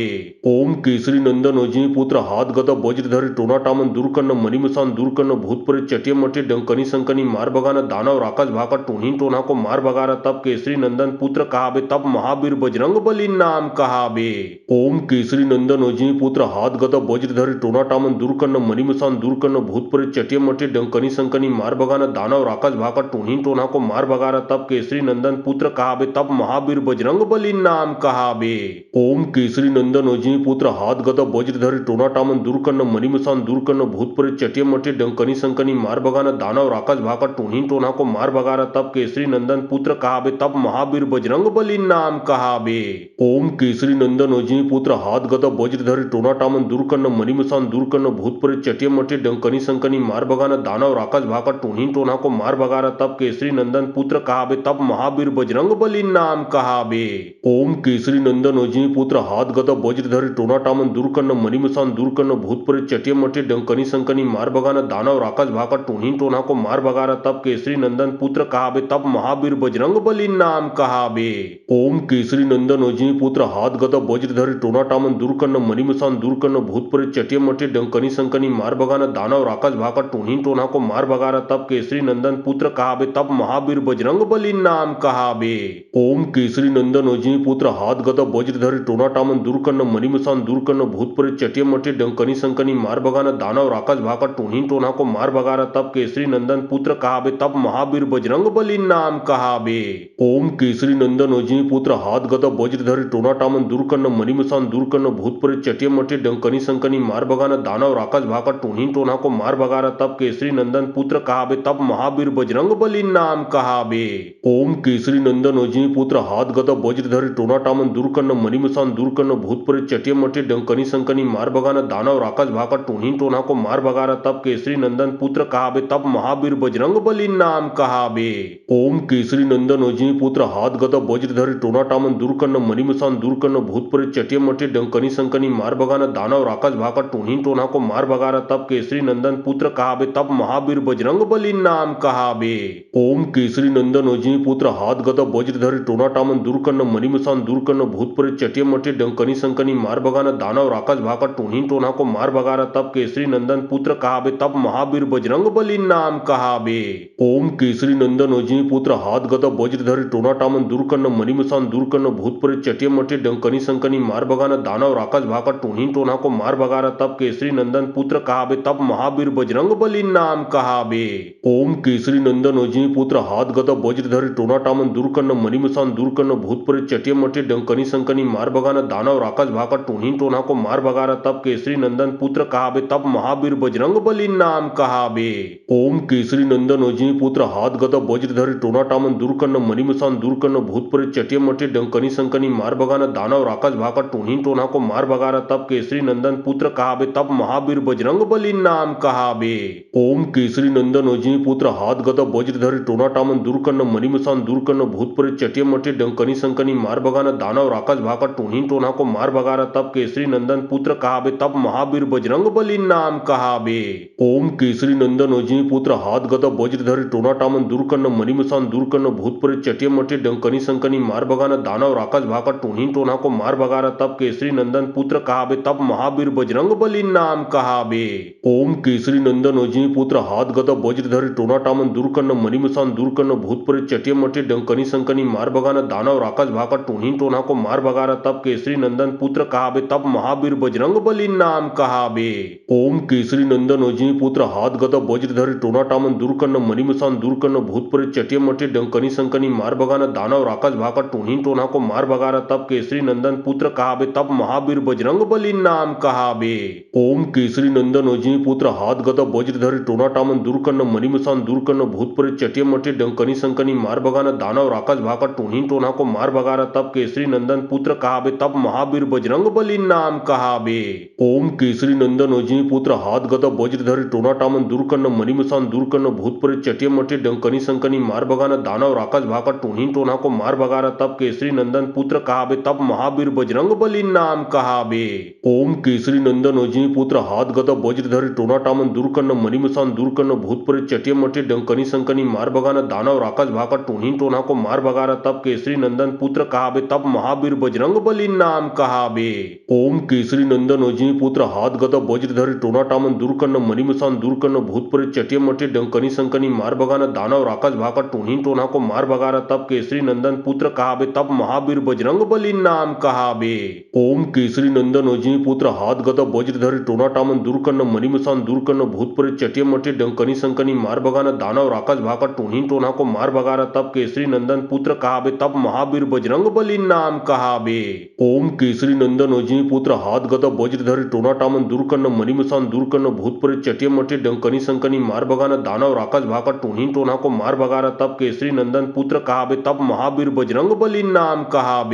Speaker 1: ओम केसरी नंदन अजनी पुत्र हाथ गदा बज्रधरी टोनाटामन दूर करणं मणिमसान दूर करणं भूत प्रेत चटिया मटिया डंकनी संकनी मार भगाना दानव राक्षस भाका टोनी टोना को मार भगाना तब केसरी नंदन पुत्र कहाबे तब महावीर बजरंग बली नाम कहाबे। ओम केसरी नंदन अजनी पुत्र हाथ गदा बज्रधरी टोनाटामन दूर करणं मणिमसान दूर करणं भूत प्रेत चटिया मटिया डंकनी संकनी मार भगाना दानव राक्षस भाका टोनी टोना को मार भगाना तब केसरी नंदन पुत्र कहाबे तब महावीर बजरंग बली नाम कहाबे। ओम केसरी नंदन अजनी पुत्र हाथ गदा बज्रधरी टोनाटामन दूर करणं मणिमसान दूर करणं भूत प्रेत चटिया मटिया डंकनी संकनी मार भगाना दानव राक्षस भाका टोनी टोना को मार भगाना तब केसरी नंदन पुत्र कहाबे तब महावीर बजरंग बली नाम कहाबे। ओम केसरी नंदन अजनी पुत्र हाथ गदा बज्रधरी टोनाटामन दूर करणं मणिमसान दूर करणं भूत प्रेत चटिया मटिया डंकनी संकनी मार भगाना दानव राक्षस भाका टोनी टोना को मार भगाना तब केसरी नंदन पुत्र कहाबे तब महावीर बजरंग बली नाम कहाबे। ओम केसरी नंदन अजनी पुत्र हाथ गदा बज्रधरी टोनाटामन दूर करणं मणिमसान दूर करणं भूत प्रेत चटिया मटिया डंकनी संकनी मार भगाना दानव राक्षस भाका टोनी टोना को मार भगाना तब केसरी नंदन पुत्र कहाबे तब महावीर बजरंग बली नाम कहाबे। ओम केसरी नंदन अजनी पुत्र हाथ गदा बज्रधरी टोनाटामन दूर करणं मणिमसान दूर करणं भूत प्रेत चटिया मटिया डंकनी संकनी मार भगाना दानव राक्षस भाका टोनी टोना को मार भगाना तब केसरी नंदन पुत्र कहाबे तब महावीर बजरंग बली नाम कहाबे। ओम केसरी नंदन अजनी पुत्र हाथ गदा बज्रधरी टोनाटामन दूर करणं मणिमसान दूर करणं भूत प्रेत चटिया मटिया डंकनी संकनी मार भगाना दानव राक्षस भाका टोनी टोना को मार भगाना तब केसरी नंदन पुत्र कहाबे तब महावीर बजरंग बली नाम कहाबे। ओम केसरी नंदन अजनी पुत्र हाथ गदा बज्रधरी टोनाटामन दूर करणं मणिमसान दूर करणं भूत प्रेत चटिया मटिया डंकनी संकनी मार भगाना दानव राक्षस भाका टोनी टोना को मार भगाना तब केसरी नंदन पुत्र कहाबे तब महावीर बजरंग बली नाम कहाबे। ओम केसरी नंदन अजनी पुत्र हाथ गदा वज्रधरी टोनाटामन दूर करणं मणिमसान दूर करणं भूतप्रेत चटिय मटे डंकनी संकनी मार भगाना दानव राक्षस भाका टोनी टोना को मार भगारा तब केसरी नंदन पुत्र कहाबे तब महावीर बजरंग बली नाम कहाबे। ओम केसरी नंदन अजनी पुत्र हाथ गदा वज्रधरी टोनाटामन दूर करणं मणिमसान दूर करणं भूतप्रेत चटिय मटे डंकनी संकनी मार भगाना दानव राक्षस भाका टोनी टोना को मार भगारा तब केसरी नंदन पुत्र कहाबे तब महावीर बजरंग बली नाम कहाबे। ओम केसरी नंदन अजनी पुत्र हाथ गदा वज्रधरी टोनाटामन दूर करणं मणिमसान दूर करणं भूतप्रेत चटिय मटे डंकनी संकनी मार भगाना दानव राक्षस भाका टोनी टोना को मार भगारा तब केसरी नंदन पुत्र कहाबे तब महावीर बजरंग बली नाम कहाबे। ओम केसरी नंदन अजनी पुत्र हाथ गदा वज्रधरी टोनाटामन दूर करणं मणिमसान दूर करणं भूतप्रेत चटिय मटे डंकनी संकनी मार भगाना दानव राक्षस भाका टोनी टोना को मार भगारा तब केसरी नंदन पुत्र कहाबे तब महावीर बजरंग बली नाम कहाबे। ओम केसरी नंदन अजनी पुत्र हाथ गदा वज्रधरी टोनाटामन दूर करणं मणिमसान दूर करणं भूतप्रेत चटिय मटे डंकनी संकनी मार भगाना दानव राक्षस भाका टोनी टोना को मार भगारा तब केसरी नंदन पुत्र कहाबे तब महावीर बजरंग बली नाम कहाबे। ओम केसरी नंदन अजनी पुत्र हाथ गदा वज्रधरी टोनाटामन दूर करणं मणिमसान दूर करणं भूतप्रेत चटिय मटे डंकनी संकनी मार भगाना दानव राक्षस भाका टोनी टोना को मार भगारा तब केसरी नंदन पुत्र कहाबे तब महावीर बजरंग बली नाम कहाबे। ओम केसरी नंदन अजनी पुत्र हाथ गदा वज्रधरी टोनाटामन दूर करणं मणिमसान दूर करणं भूतप्रेत चटिय मटे डंकनी संकनी मार भगाना दानव राक्षस भाका टोनी टोना को मार भगारा तब केसरी नंदन पुत्र कहाबे तब महावीर बजरंग बली नाम कहाबे। ओम केसरी नंदन अजनी पुत्र हाथ गदा वज्रधरी टोनाटामन दूर करणं मणिमसान दूर करणं भूतप्रेत चटिय मटे डंकनी संकनी मार भगाना दानव राक्षस भाका टोनी टोना को मार भगारा तब केसरी नंदन पुत्र कहाबे तब महावीर बजरंग बली नाम कहाबे। ओम केसरी नंदन अजनी पुत्र हाथ गदा वज्रधरी टोनाटामन दूर करणं मणिमसान दूर करणं भूतप्रेत चटिय मटे डंकनी संकनी मार भगाना दानव राक्षस भाका टोनी टोना को मार भगारा तब केसरी नंदन पुत्र कहाबे तब महावीर बजरंग बली नाम कहाबे। ओम केसरी नंदन अजनी पुत्र हाथ गदा वज्रधरी टोनाटामन दूर करणं मणिमसान दूर करणं भूतप्रेत चटिय मटे डंकनी संकनी मार भगाना दानव राक्षस भाका टोनी टोना को मार भगारा तब केसरी नंदन पुत्र कहाबे तब महावीर बजरंग बली नाम कहाबे। ओम केसरी नंदन अजनी पुत्र हाथ गदा वज्रधरी टोनाटामन दूर करणं मणिमसान दूर करणं भूतप्रेत चटिय मटे डंकनी संकनी मार भगाना दानव राक्षस भाका टोनी टोना को मार भगारा तब केसरी नंदन पुत्र कहाबे तब महावीर बजरंग बली नाम कहाबे। ओम केसरी नंदन अजनी पुत्र हाथ गदा वज्रधरी टोनाटामन दूर करणं मणिमसान दूर करणं भूतप्रेत चटिय मटे डंकनी संकनी मार भगाना दानव राक्षस भाका टोनी टोना को मार भगारा तब केसरी नंदन पुत्र कहाबे तब महावीर बजरंग बली नाम कहाबे। ओम केसरी नंदन अजनी पुत्र हाथ गदा वज्रधरी टोनाटामन दूर करणं मणिमसान दूर करणं भूतप्रेत चटिय मटे डंकनी संकनी मार भगाना दानव राक्षस भाका टोनी टोना को मार भगारा तब केसरी नंदन पुत्र कहाबे तब महावीर बजरंग बली नाम कहाबे। ओम केसरी नंदन अजनी पुत्र हाथ गदा वज्रधरी टोनाटामन दूर करणं मणिमसान दूर करणं भूतप्रेत चटिय मटे डंकनी संकनी मार भगाना दानव राक्षस भाका टोनी टोना को मार भगारा तब केसरी नंदन पुत्र कहाबे तब महावीर बजरंग बली नाम कहाबे। ओम केसरी नंदन अजनी पुत्र हाथ गदा वज्रधरी टोनाटामन दूर करणं मणिमसान दूर करणं भूतप्रेत चटिय मटे डंकनी संकनी मार भगाना दानव राक्षस भाका टोनी टोना को मार भगारा तब केसरी नंदन पुत्र कहाबे तब महावीर बजरंग बली नाम कहाबे। ओम केसरी नंदन अजनी पुत्र हाथ गदा वज्रधरी टोनाटामन दूर करणं मणिमसान दूर करणं भूतप्रेत चटिय मटे डंकनी संकनी मार भगाना दानव राक्षस भाका टोनी टोना को मार भगारा तब केसरी नंदन पुत्र कहाबे तब महावीर बजरंग बली नाम कहाबे।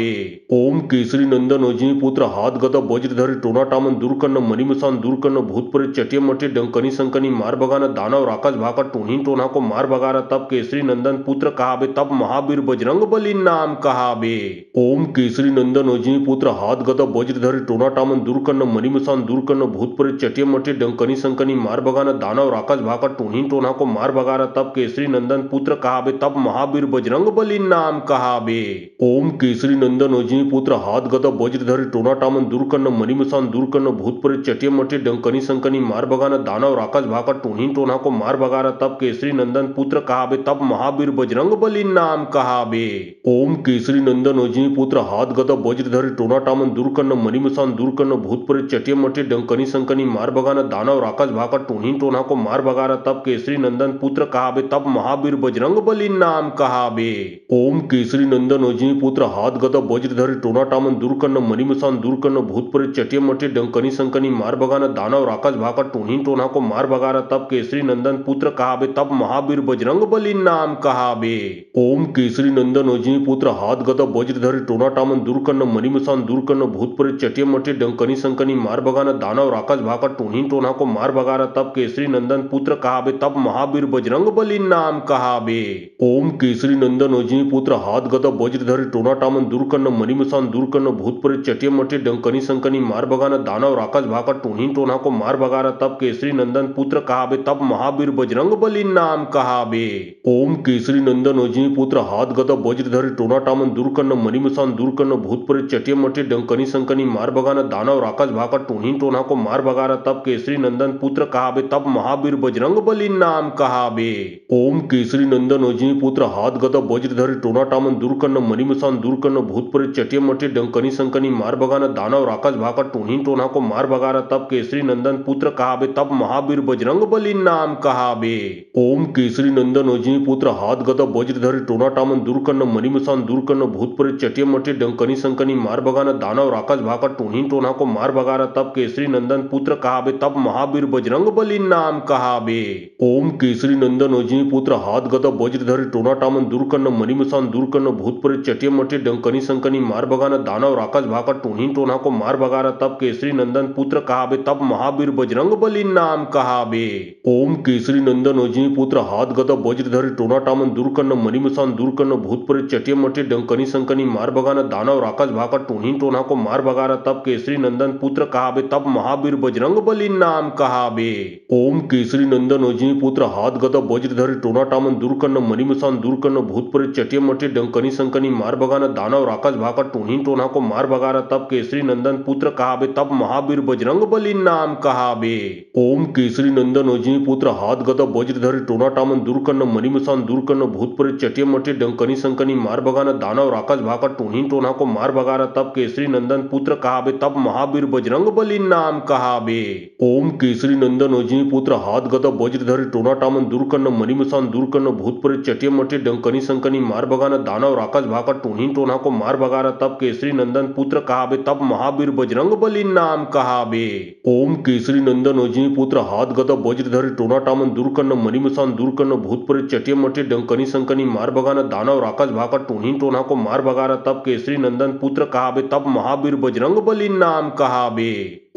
Speaker 1: ओम केसरी नंदन अजनी पुत्र हाथ गदा वज्रधरी टोनाटामन दूर करणं मणिमसान दूर करणं भूतप्रेत चटिय मटे डंकनी संकनी मार भगाना दानव राक्षस भाका टोनी टोना को मार भगारा तब केसरी नंदन पुत्र कहाबे तब महावीर बजरंग बली नाम कहाबे। ओम केसरी नंदन अजनी पुत्र हाथ गदा वज्रधरी टोनाटामन दूर करणं मणिमसान दूर करणं भूतप्रेत चटिय मटे डंकनी संकनी मार भगाना दानव राक्षस भाका टोनी टोना को मार भगारा तब केसरी नंदन पुत्र कहाबे तब महावीर बजरंग बली नाम कहाबे। ओम केसरी नंदन अजनी पुत्र हाथ गदा वज्रधरी टोनाटामन दूर करणं मणिमसान दूर करणं भूतप्रेत चटिय मटे डंकनी संकनी मार भगाना दानव राक्षस भाका टोनी टोना को मार भगारा तब केसरी नंदन पुत्र कहाबे तब महावीर बजरंग बली नाम कहाबे। ओम केसरी नंदन अजनी पुत्र हाथ गदा वज्रधरी टोनाटामन दूर करणं मणिमसान दूर करणं भूतप्रेत चटिय मटे डंकनी संकनी मार भगाना दानव राक्षस भाका टोनी टोना को मार भगारा तब केसरी नंदन पुत्र कहाबे तब महावीर बजरंग बली नाम कहाबे। ओम केसरी नंदन अजनी पुत्र हाथ गदा वज्रधरी टोनाटामन दूर करणं मणिमसान दूर करणं भूतप्रेत चटिय मटे डंकनी संकनी मार भगाना दानव राक्षस भाका टोनी टोना को मार भगारा तब केसरी नंदन पुत्र कहाबे तब महावीर बजरंग बली नाम कहाबे। ओम केसरी नंदन अजनी पुत्र हाथ हातगत वज्रधरी टोनाटामन दूर करणं मणिमसान दूर करणं भूतप्रेत चटिय मटे डंकनी संकनी मार भगाना दानव राकाश भाका टोनी टोना को मार भगारा तब केसरी नंदन पुत्र कहाबे तब महावीर बजरंग बली नाम कहाबे। ओम केसरी नंदन अजनी पुत्र हातगत वज्रधरी टोनाटामन दूर करणं मणिमसान दूर करणं भूतप्रेत चटिय मटे डंकनी संकनी मार भगाना दानव राकाश भाका टोनी टोना को मार भगारा तब केसरी नंदन पुत्र कहाबे तब महावीर बजरंग बली नाम कहाबे। ओम केसरी नंदन अजनी पुत्र हातगत वज्रधरी टोनाटामन दूर करणं मणिमसान दूर करणं भूतप्रेत चटिय मटे डंकनी संकनी मार भगाना दानव राकाश भाका टोनी टोना को मार भगारा तब केसरी नंदन पुत्र कहाबे तब महावीर बजरंग बली नाम कहाबे। ओम केसरी नंदन अजनी पुत्र हातगत वज्रधरी टोनाटामन दूर करणं मणिमसान दूर करणं भूतप्रेत चटिय मटे डंकनी संकनी मार भगाना दानव राकाश भाका टोनी टोना को मार भगारा तब केसरी नंदन पुत्र कहाबे तब महावीर बजरंग बली नाम कहाबे। ओम केसरी नंदन अजनी पुत्र हातगत वज्रधरी टोनाटामन दूर करणं मणिमसान दूर करणं भूतप्रेत चटिय मटे डंकनी संकनी मार भगाना दानव राकाश भाका टोनी टोना को मार भगारा तब केसरी नंदन पुत्र कहाबे तब महावीर बजरंग बली नाम कहाबे। ओम केसरी नंदन अजनी पुत्र हातगत वज्रधरी टोनाटामन दूर करणं मणिमसान दूर करणं भूतप्रेत चटिय मटे डंकनी संकनी मार भगाना दानव राकाश भाका टोनी टोना को मार भगारा तब केसरी नंदन पुत्र कहाबे तब महावीर बजरंग बली नाम कहाबे। ओम केसरी नंदन अजनी पुत्र हातगत वज्रधरी टोनाटामन दूर करणं मणिमसान दूर करणं भूतप्रेत चटिय मटे डंकनी संकनी मार भगाना दानव राकाश भाका टोनी टोना को मार भगारा तब केसरी नंदन पुत्र कहाबे तब महावीर बजरंग बली नाम कहाबे। ओम केसरी नंदन अजनी पुत्र हातगत वज्रधरी टोनाटामन दूर करणं मणिमसान दूर करणं भूतप्रेत चटिय मटे डंकनी संकनी मार भगाना दानव राकाश भाका टोनी टोना को मार भगारा तब केसरी नंदन पुत्र कहाबे तब महावीर बजरंग बली नाम कहाबे। ओम केसरी नंदन अजनी पुत्र हातगत वज्रधरी टोनाटामन दूर करणं मणिमसान दूर करणं भूतप्रेत चटिय मटे डंकनी संकनी मार भगाना दानव राकाश भाका टोनी टोना को मार भगारा तब केसरी नंदन पुत्र कहाबे तब महावीर बजरंग बली नाम कहाबे। ओम केसरी नंदन अजनी पुत्र हातगत वज्रधरी टोनाटामन दूर करणं मणिमसान दूर करणं भूतप्रेत चटिय मटे डंकनी संकनी मार भगाना दानव राकाश भाका टोनी टोना को मार भगारा तब केसरी नंदन पुत्र कहाबे तब महावीर बजरंग बली नाम कहाबे। ओम केसरी नंदन अजनी पुत्र हातगत वज्रधरी टोनाटामन दूर करणं मणिमसान दूर करणं भूतप्रेत चटिय मटे डंकनी संकनी मार भगाना दानव राकाश भाका टोनी टोना को मार भगारा तब केसरी नंदन पुत्र कहाबे तब महावीर बजरंग बली नाम कहाबे।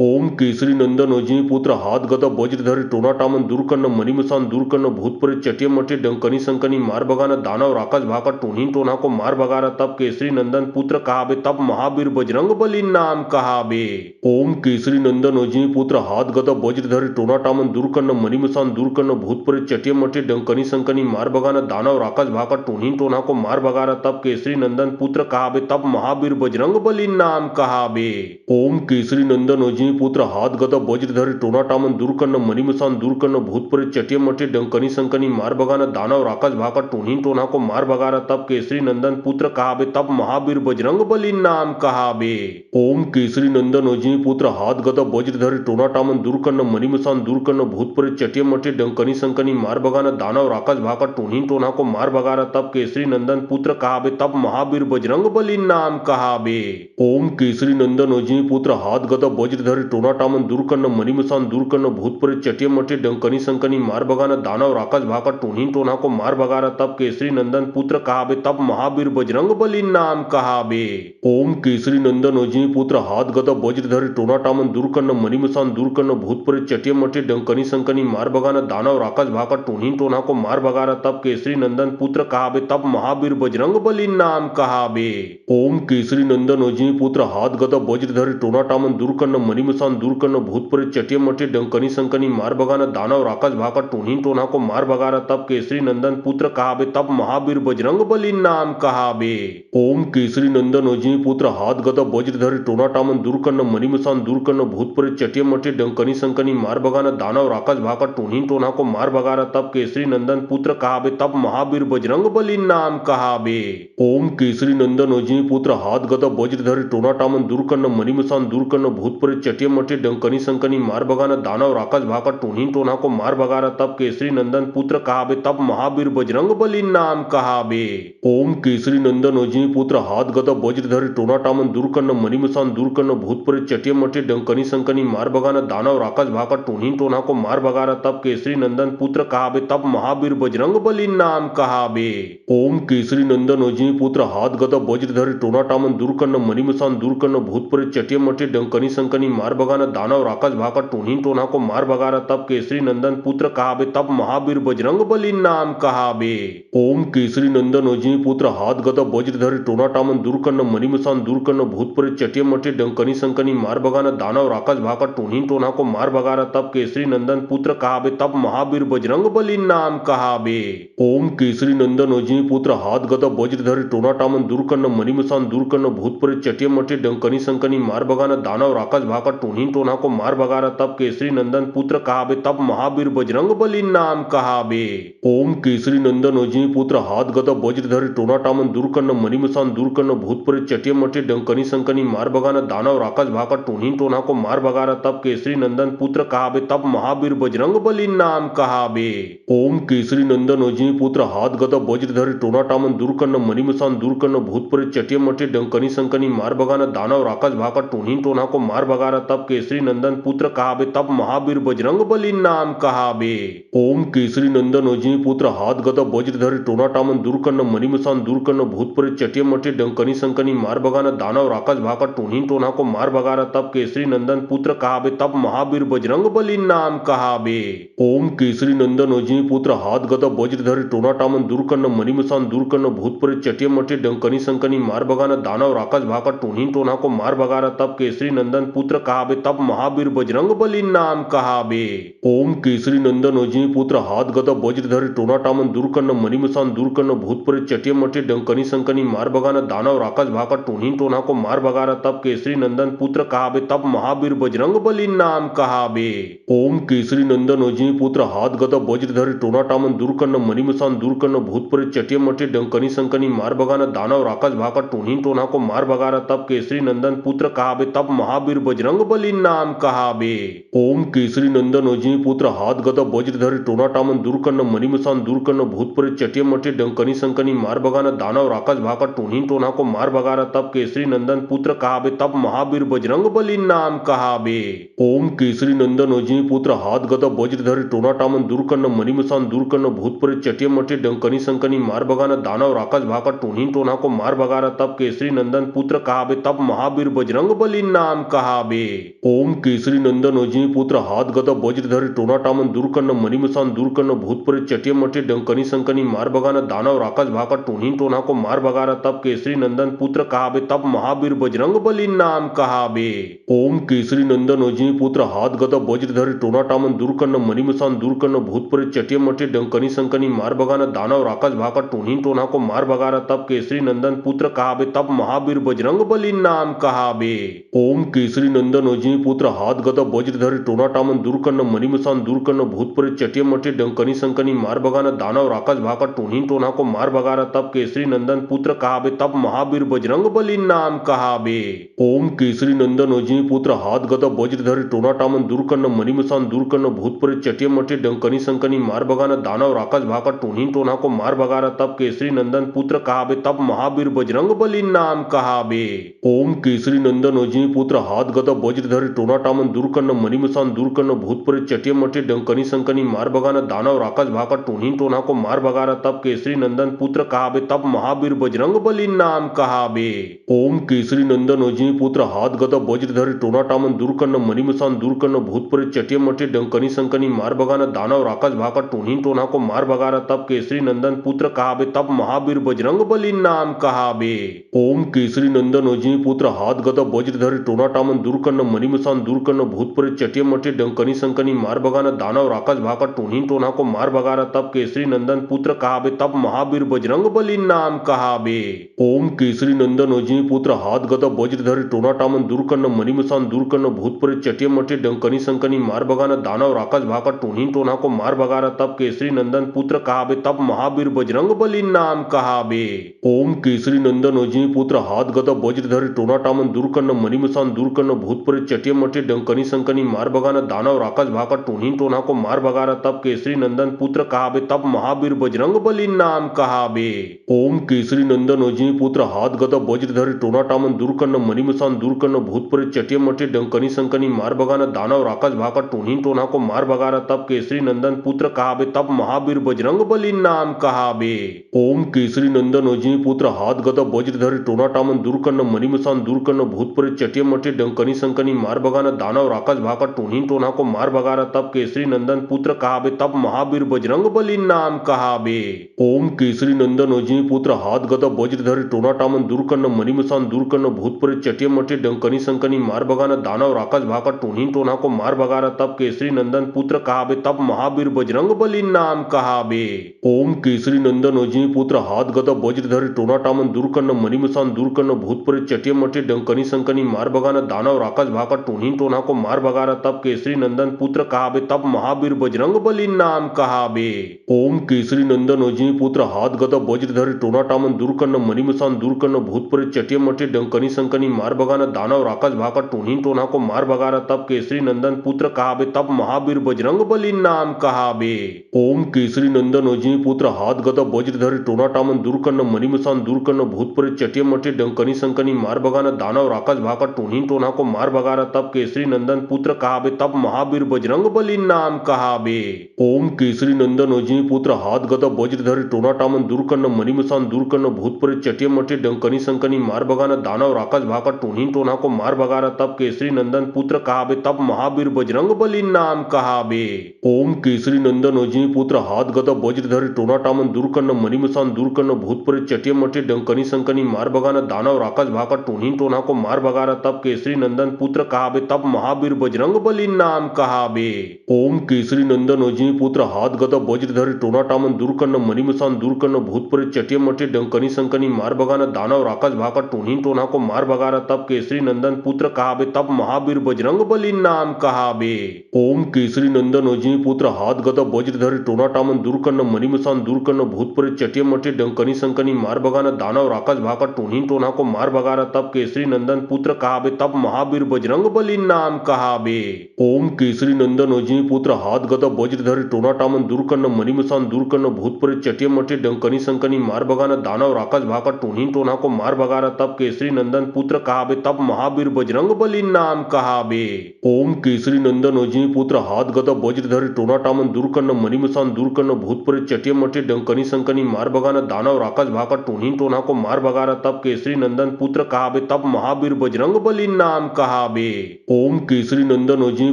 Speaker 1: ओम केसरी नंदन अजनी पुत्र हातगत वज्रधरी टोनाटामन दूर करणं मणिमसान दूर करणं भूतप्रेत चटिय मटे डंकनी संकनी मार भगाना दानव राकाश भाका टोनी टोना को मार भगारा तब केसरी नंदन पुत्र कहाबे तब महावीर बजरंग बली नाम कहाबे। ओम केसरी नंदन अजनी पुत्र हातगत वज्रधरी टोनाटामन दूर करणं मणिमसान दूर करणं भूतप्रेत चटिय मटे डंकनी संकनी मार भगाना दानव राकाश भाका टोनी टोना को मार भगारा तब केसरी नंदन पुत्र कहाबे तब महावीर बजरंग बली नाम कहाबे। ओम केसरी नंदन अजनी पुत्र हातगत वज्रधरी टोनाटामन दूर करणं मणिमसान दूर करणं भूतप्रेत चटिय मटे डंकनी संकनी मार भगाना दानव राकाश भाका टोनी टोना को मार भगारा तब केसरी नंदन पुत्र कहाबे तब महावीर बजरंग बली नाम कहाबे। ओम केसरी नंदन अजनी पुत्र हातगत वज्रधरी टोनाटामन दूर करणं मणिमसान दूर करणं भूतप्रेत चटिय मटे डंकनी संकनी मार भगाना दानव राकाश भाका टोनी टोना को मार भगारा तब केसरी नंदन पुत्र कहाबे तब महावीर बजरंग बली नाम कहाबे। ओम केसरी नंदन अजनी पुत्र हातगत वज्रधरी टोनाटामन दूर करणं मणिमसान दूर करणं भूतप्रेत चटिय मटे डंकनी संकनी मार भगाना दानव राकाश भाका टोनी टोना को मार भगारा तब केसरी नंदन पुत्र कहाबे तब महावीर बजरंग बली नाम कहाबे। ओम केसरी नंदन अजनी पुत्र हातगत वज्रधरी टोनाटामन दूर करणं मणिमसान दूर करणं भूतप्रेत चटिय मटे डंकनी संकनी मार भगाना दानव राकाश भाका टोनी टोना को मार भगारा तब केसरी नंदन पुत्र कहाबे तब महावीर बजरंग बली नाम कहाबे। ओम केसरी नंदन अजनी पुत्र हातगत वज्रधरी टोनाटामन दूर करणं मणिमसान दूर करणं भूतप्रेत चटिय मटे डंकनी संकनी मार भगाना दानव राकाश भाका टोनी टोना को मार भगारा तब केसरी नंदन पुत्र कहाबे तब महावीर बजरंग बली नाम कहाबे। ओम केसरी नंदन अजनी पुत्र हातगत वज्रधरी टोनाटामन दूर करणं मणिमसान दूर करणं भूतप्रेत चटिय मटे डंकनी संकनी मार भगाना दानव राकाश भाका टोनी टोना को मार भगारा तब केसरी नंदन पुत्र कहाबे तब महावीर बजरंग बली नाम कहाबे। ओम केसरी नंदन अजनी पुत्र हातगत वज्रधरी टोनाटामन दूर करणं मणिमसान दूर करणं भूतप्रेत चटिय मटिय डंकनी संकनी मार भगाना दानव राक्षस भाका टोनी टोना को मार भगाना तब केसरी नंदन पुत्र कहाबे तब महावीर बजरंग बली नाम कहाबे। ओम केसरी नंदन अजनी पुत्र हाथ गदा वज्रधर टोना टामन दूर करना मणिमसान दूर करना भूत प्रेत चटिय मटिय डंकनी संकनी मार भगाना दानव राक्षस भाका टोनी टोना को मार भगाना तब केसरी नंदन पुत्र कहाबे तब महावीर बजरंग बली नाम कहाबे। ओम केसरी नंदन अजनी पुत्र हाथ गदा वज्रधर टोना टामन दूर करना मणिमसान दूर करना भूत प्रेत चटिय मटिय डंकनी संकनी मार भगाना दानव राक्षस भाका टोनी टोना को मार भगाना तब केसरी नंदन पुत्र कहाबे तब महावीर बजरंग बली नाम कहाबे। ओम केसरी नंदन अजनी पुत्र हाथ गदा वज्रधर टोना टामन दूर करना मणिमसान दूर करना भूत प्रेत चटिय मटिय डंकनी संकनी मार भगाना दानव राक्षस भाका टोनी टोना को मार भगाना तब केसरी नंदन पुत्र कहाबे तब महावीर बजरंग बली नाम कहाबे। ओम केसरी नंदन अजनी पुत्र हाथ गदा वज्रधर टोना टामन दूर करना मणिमसान दूर करना भूत प्रेत चटिय मटिय डंकनी संकनी मार भगाना दानव राक्षस भाका टोनी टोना को मार भगाना तब केसरी नंदन पुत्र कहाबे तब महावीर बजरंग बली नाम कहाबे। ओम केसरी नंदन अजनी पुत्र हाथ गदा वज्रधर टोना टामन दूर करना मणिमसान दूर करना भूत प्रेत चटिय मटिय डंकनी संकनी मार भगाना दानव राक्षस भाका टोनी टोना को मार भगाना तब केसरी नंदन पुत्र कहाबे तब महावीर बजरंग बली नाम कहाबे। ओम केसरी नंदन अजनी पुत्र हाथ गदा वज्रधर टोना टामन दूर करना मणिमसान दूर करना भूत प्रेत चटिय मटिय डंकनी संकनी मार भगाना दानव राक्षस भाका टोनी टोना को मार भगाना तब केसरी नंदन पुत्र कहाबे तब महावीर बजरंग बली नाम कहाबे। ओम केसरी नंदन अजनी पुत्र हाथ गदा वज्रधर टोना टामन दूर करना मणिमसान दूर करना भूत प्रेत चटिय मटिय डंकनी संकनी मार भगाना दानव राक्षस भाका टोनी टोना को मार भगाना तब केसरी नंदन पुत्र कहाबे तब महावीर बजरंग बली नाम कहाबे। ओम केसरी नंदन अजनी पुत्र हाथ गदा वज्रधर टोना टामन दूर करना मणिमसान दूर करना भूत प्रेत चटिय मटिय डंकनी संकनी मार भगाना दानव राक्षस भाका टोनी टोना को मार भगाना तब केसरी नंदन पुत्र कहाबे तब महावीर बजरंग बली नाम कहाबे। ओम केसरी नंदन अजनी पुत्र हाथ गदा वज्रधर टोना टामन दूर करना मणिमसान दूर करना भूत प्रेत चटिय मटिय डंकनी संकनी मार भगाना दानव राक्षस भाका टोनी टोना को मार भगाना तब केसरी नंदन पुत्र कहाबे तब महावीर बजरंग बली नाम कहाबे। ओम केसरी नंदन अजनी पुत्र हाथ गदा वज्रधर टोना टामन दूर करना मणिमसान दूर करना भूत प्रेत चटिय मटिय डंकनी संकनी मार भगाना दानव राक्षस भाका टोनी टोना को मार भगाना तब केसरी नंदन पुत्र कहाबे तब महावीर बजरंग बली नाम कहाबे। ओम केसरी नंदन अजनी पुत्र हाथ गदा वज्रधर टोना टामन दूर करना मणिमसान दूर करना भूत प्रेत चटिय मटिय डंकनी संकनी मार भगाना दानव राक्षस भाका टोनी टोना को मार भगाना तब केसरी नंदन पुत्र कहाबे तब महावीर बजरंग बली नाम कहाबे। ओम केसरी नंदन अजनी पुत्र हाथ गदा वज्रधर टोना टामन दूर करना मणिमसान दूर करना भूत प्रेत चटिय मटिय डंकनी संकनी मार भगाना दानव राक्षस भाका टोनी टोना को मार भगाना तब केसरी नंदन पुत्र कहाबे तब महावीर बजरंग बली नाम कहाबे। ओम केसरी नंदन अजनी पुत्र हाथ गदा वज्रधर टोना टामन दूर करना मणिमसान दूर करना भूत प्रेत चटिय मटिय डंकनी संकनी मार भगाना दानव राक्षस भाका टोनी टोना को मार भगाना तब केसरी नंदन पुत्र कहाबे तब महावीर बजरंग बली नाम कहाबे। ओम केसरी नंदन अजनी पुत्र हाथ गदा वज्रधर टोना टामन दूर करना मणिमसान दूर करना भूत प्रेत चटिय मटिय डंकनी संकनी मार भगाना दानव राक्षस भाका टोनी टोना को मार भगाना तब केसरी नंदन पुत्र कहाबे तब महावीर बजरंग बली नाम कहाबे। ओम केसरी नंदन अजनी पुत्र हाथ गदा वज्रधर टोना टामन दूर करना मणिमसान दूर करना भूत प्रेत चटिय मटिय डंकनी संकनी मार भगाना दानव राक्षस भाका टोनी टोना को मार भगाना तब केसरी नंदन पुत्र कहाबे तब महावीर बजरंग बली नाम कहाबे। ओम केसरी नंदन अजनी पुत्र हाथ गदा वज्रधर टोना टामन दूर करना मणिमसान दूर करना भूत प्रेत चटिय मटिय डंकनी संकनी मार भगाना दानव राक्षस भाका टोनी टोना को मार भगाना तब केसरी नंदन पुत्र कहाबे तब महावीर बजरंग बली नाम कहाबे। ओम केसरी नंदन अजनी पुत्र हाथ गदा वज्रधर टोना टामन दूर करना मणिमसान दूर करना भूत प्रेत चटिय मटिय डंकनी संकनी मार भगाना दानव राक्षस भाका टोनी टोना को मार भगाना तब केसरी नंदन पुत्र कहाबे तब महावीर बजरंग बली नाम कहाबे। ओम केसरी नंदन अजनी पुत्र हाथ गदा वज्रधर टोना टामन दूर करना मणिमसान दूर करना भूत प्रेत चटिय मटिय डंकनी संकनी मार भगाना दानव राक्षस भाका टोनी टोना को मार भगाना तब केसरी नंदन पुत्र कहाबे तब महावीर बजरंग बली नाम कहाबे। ओम केसरी नंदन अजनी पुत्र हाथ गदा वज्रधर टोना टामन दूर करना मणिमसान दूर करना भूत प्रेत चटिय मटिय डंकनी संकनी मार भगाना दानव राक्षस भाका टोनी टोना को मार भगाना तब केसरी नंदन पुत्र कहाबे तब महावीर बजरंग बली नाम कहाबे। ओम केसरी नंदन अजनी पुत्र हाथ गदा वज्रधर टोना टामन दूर करना मणिमसान दूर करना भूत प्रेत चटिय मटिय डंकनी संकनी मार भगाना दानव राक्षस भाका टोनी टोना को मार भगाना तब केसरी नंदन पुत्र कहाबे तब महावीर बजरंग बली नाम कहाबे। ओम केसरी नंदन अजनी पुत्र हाथ गदा वज्रधर टोना टामन दूर करना मणिमसान दूर करना भूत प्रेत चटिय मटिय डंकनी संकनी मार भगाना दानव राक्षस भाका टोनी टोना को मार भगाना तब केसरी नंदन पुत्र कहाबे तब महावीर बजरंग बली नाम कहाबे। ओम केसरी नंदन अजनी पुत्र हाथ गदा वज्रधरी टोना टामन दूरकर्ण मणिमसान दूरकर्ण भूत प्रेत चटिय मटिय डंकनी संकनी मार भगाना दानव राक्षस भाका टोनी टोना को मार भगाना तब केसरी नंदन पुत्र कहाबे तब महावीर बजरंग बली नाम कहाबे। ओम केसरी नंदन अजनी पुत्र हाथ गदा वज्रधरी टोना टामन दूरकर्ण मणिमसान दूरकर्ण भूत प्रेत चटिय मटिय डंकनी संकनी मार भगाना दानव राक्षस भाका टोनी टोना को मार भगाना तब केसरी नंदन पुत्र कहाबे तब महावीर बजरंग बली नाम कहाबे। ओम केसरी नंदन अजनी पुत्र हाथ गदा वज्रधरी टोना टामन दूरकर्ण मणिमसान दूरकर्ण भूत प्रेत चटिय मटिय डंकनी संकनी मार भगाना दानव राक्षस भाका टोनी टोना को मार भगाना तब केसरी नंदन पुत्र कहाबे तब महावीर बजरंग बली नाम कहाबे। ओम केसरी नंदन अजनी पुत्र हाथ गदा वज्रधरी टोना टामन दूरकर्ण मणिमसान दूरकर्ण भूत प्रेत चटिय मटिय डंकनी संकनी मार भगाना दानव राक्षस भाका टोनी टोना को मार भगाना तब केसरी नंदन पुत्र कहाबे तब महावीर बजरंग बली नाम कहाबे। ओम केसरी नंदन अजनी पुत्र हाथ गदा वज्रधरी टोना टामन दूरकर्ण मणिमसान दूरकर्ण भूत प्रेत चटिय मटिय डंकनी संकनी मार भगाना दानव राक्षस भाका टोनी टोना को मार भगाना तब केसरी नंदन पुत्र कहाबे तब महावीर बजरंग बली नाम कहाबे। ओम केसरी नंदन अजनी पुत्र हाथ गदा वज्रधरी टोना टामन दूरकर्ण मणिमसान दूरकर्ण भूत प्रेत चटिय मटिय डंकनी संकनी मार भगाना दानव राक्षस भाका टोनी टोना को मार भगाना तब केसरी नंदन पुत्र कहाबे तब महावीर बजरंग बली नाम कहाबे। ओम केसरी नंदन अजनी पुत्र हाथ गदा वज्रधरी टोना टामन दूरकर्ण मणिमसान दूरकर्ण भूत प्रेत चटिय मटिय डंकनी संकनी मार भगाना दानव राक्षस भाका टोनी टोना को मार भगाना तब केसरी नंदन पुत्र कहाबे तब महावीर बजरंग बली नाम कहाबे। ओम केसरी नंदन अजनी पुत्र हाथ गदा वज्रधरी टोना टामन दूरकर्ण मणिमसान दूरकर्ण भूत प्रेत चटिय मटिय डंकनी संकनी मार भगाना दानव राक्षस भाका टोनी टोना को मार भगाना तब केसरी नंदन पुत्र कहाबे तब महावीर बजरंग बली नाम कहाबे। ओम केसरी नंदन अजनी पुत्र हाथ गदा वज्रधरी टोना टामन दूरकर्ण मणिमसान दूरकर्ण भूत प्रेत चटिय मटिय डंकनी संकनी मार भगाना दानव राक्षस भाका टोनी टोना को मार भगाना तब केसरी नंदन पुत्र कहाबे तब महावीर बजरंग बली नाम कहाबे। ओम केसरी नंदन अजनी पुत्र हाथ गदा वज्रधरी टोना टामन दूरकर्ण मणिमसान दूरकर्ण भूत प्रेत चटिय मटिय डंकनी संकनी मार भगाना दानव राक्षस भाका टोनी टोना को मार भगाना तब केसरी नंदन पुत्र कहाबे तब महावीर बजरंग बली नाम कहाबे। ओम केसरी नंदन अजनी पुत्र हाथ गदा वज्रधरी टोना टामन दूरकर्ण मणिमसान दूरकर्ण भूत प्रेत चटिय मटिय डंकनी संकनी मार भगाना दानव राक्षस भाका टोनी टोना को मार भगाना तब केसरी नंदन पुत्र कहाबे तब महावीर बजरंग बली नाम कहाबे। ओम केसरी नंदन अजनी पुत्र हाथ गदा वज्रधरी टोना टामन दूरकर्ण मणिमसान दूरकर्ण भूत प्रेत चटिय मटिय डंकनी संकनी मार भगाना दानव राक्षस भाका टोनी टोना को मार भगाना तब केसरी नंदन पुत्र कहाबे तब महावीर बजरंग बली नाम कहाबे। ओम केसरी नंदन अजनी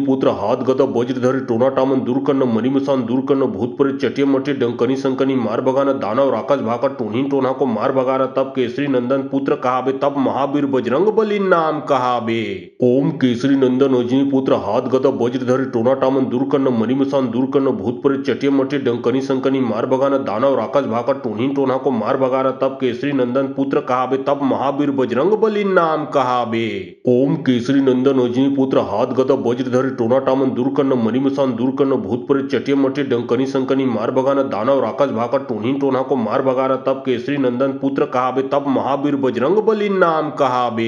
Speaker 1: पुत्र हाथ गदा वज्रधरी टोना टामन दूरकर्ण मणिमसान दूरकर्ण भूत प्रेत चटिय मटिय डंकनी संकनी मार भगाना दानव राक्षस भाका टोनी टोना को मार भगाना तब केसरी नंदन पुत्र कहाबे तब महावीर बजरंग बली नाम कहाबे। ओम केसरी नंदन अजनी पुत्र हाथ गदा वज्रधरी टोना टामन दूरकर्ण मणिमसान दूरकर्ण भूत प्रेत चटिय मटिय डंकनी संकनी मार भगाना दानव राक्षस भाका टोनी टोना को मार भगाना तब केसरी नंदन पुत्र कहाबे तब महावीर बजरंग बली नाम कहाबे। ओम केसरी नंदन अजनी पुत्र हाथ गदा वज्रधरी टोना टामन दूरकर्ण मणिमसान दूरकर्ण भूत प्रेत चटिय मटिय डंकनी संकनी मार भगाना दानव राक्षस भाका टोनी टोना को मार भगाना तब केसरी नंदन पुत्र कहाबे तब महावीर बजरंग बली नाम कहाबे।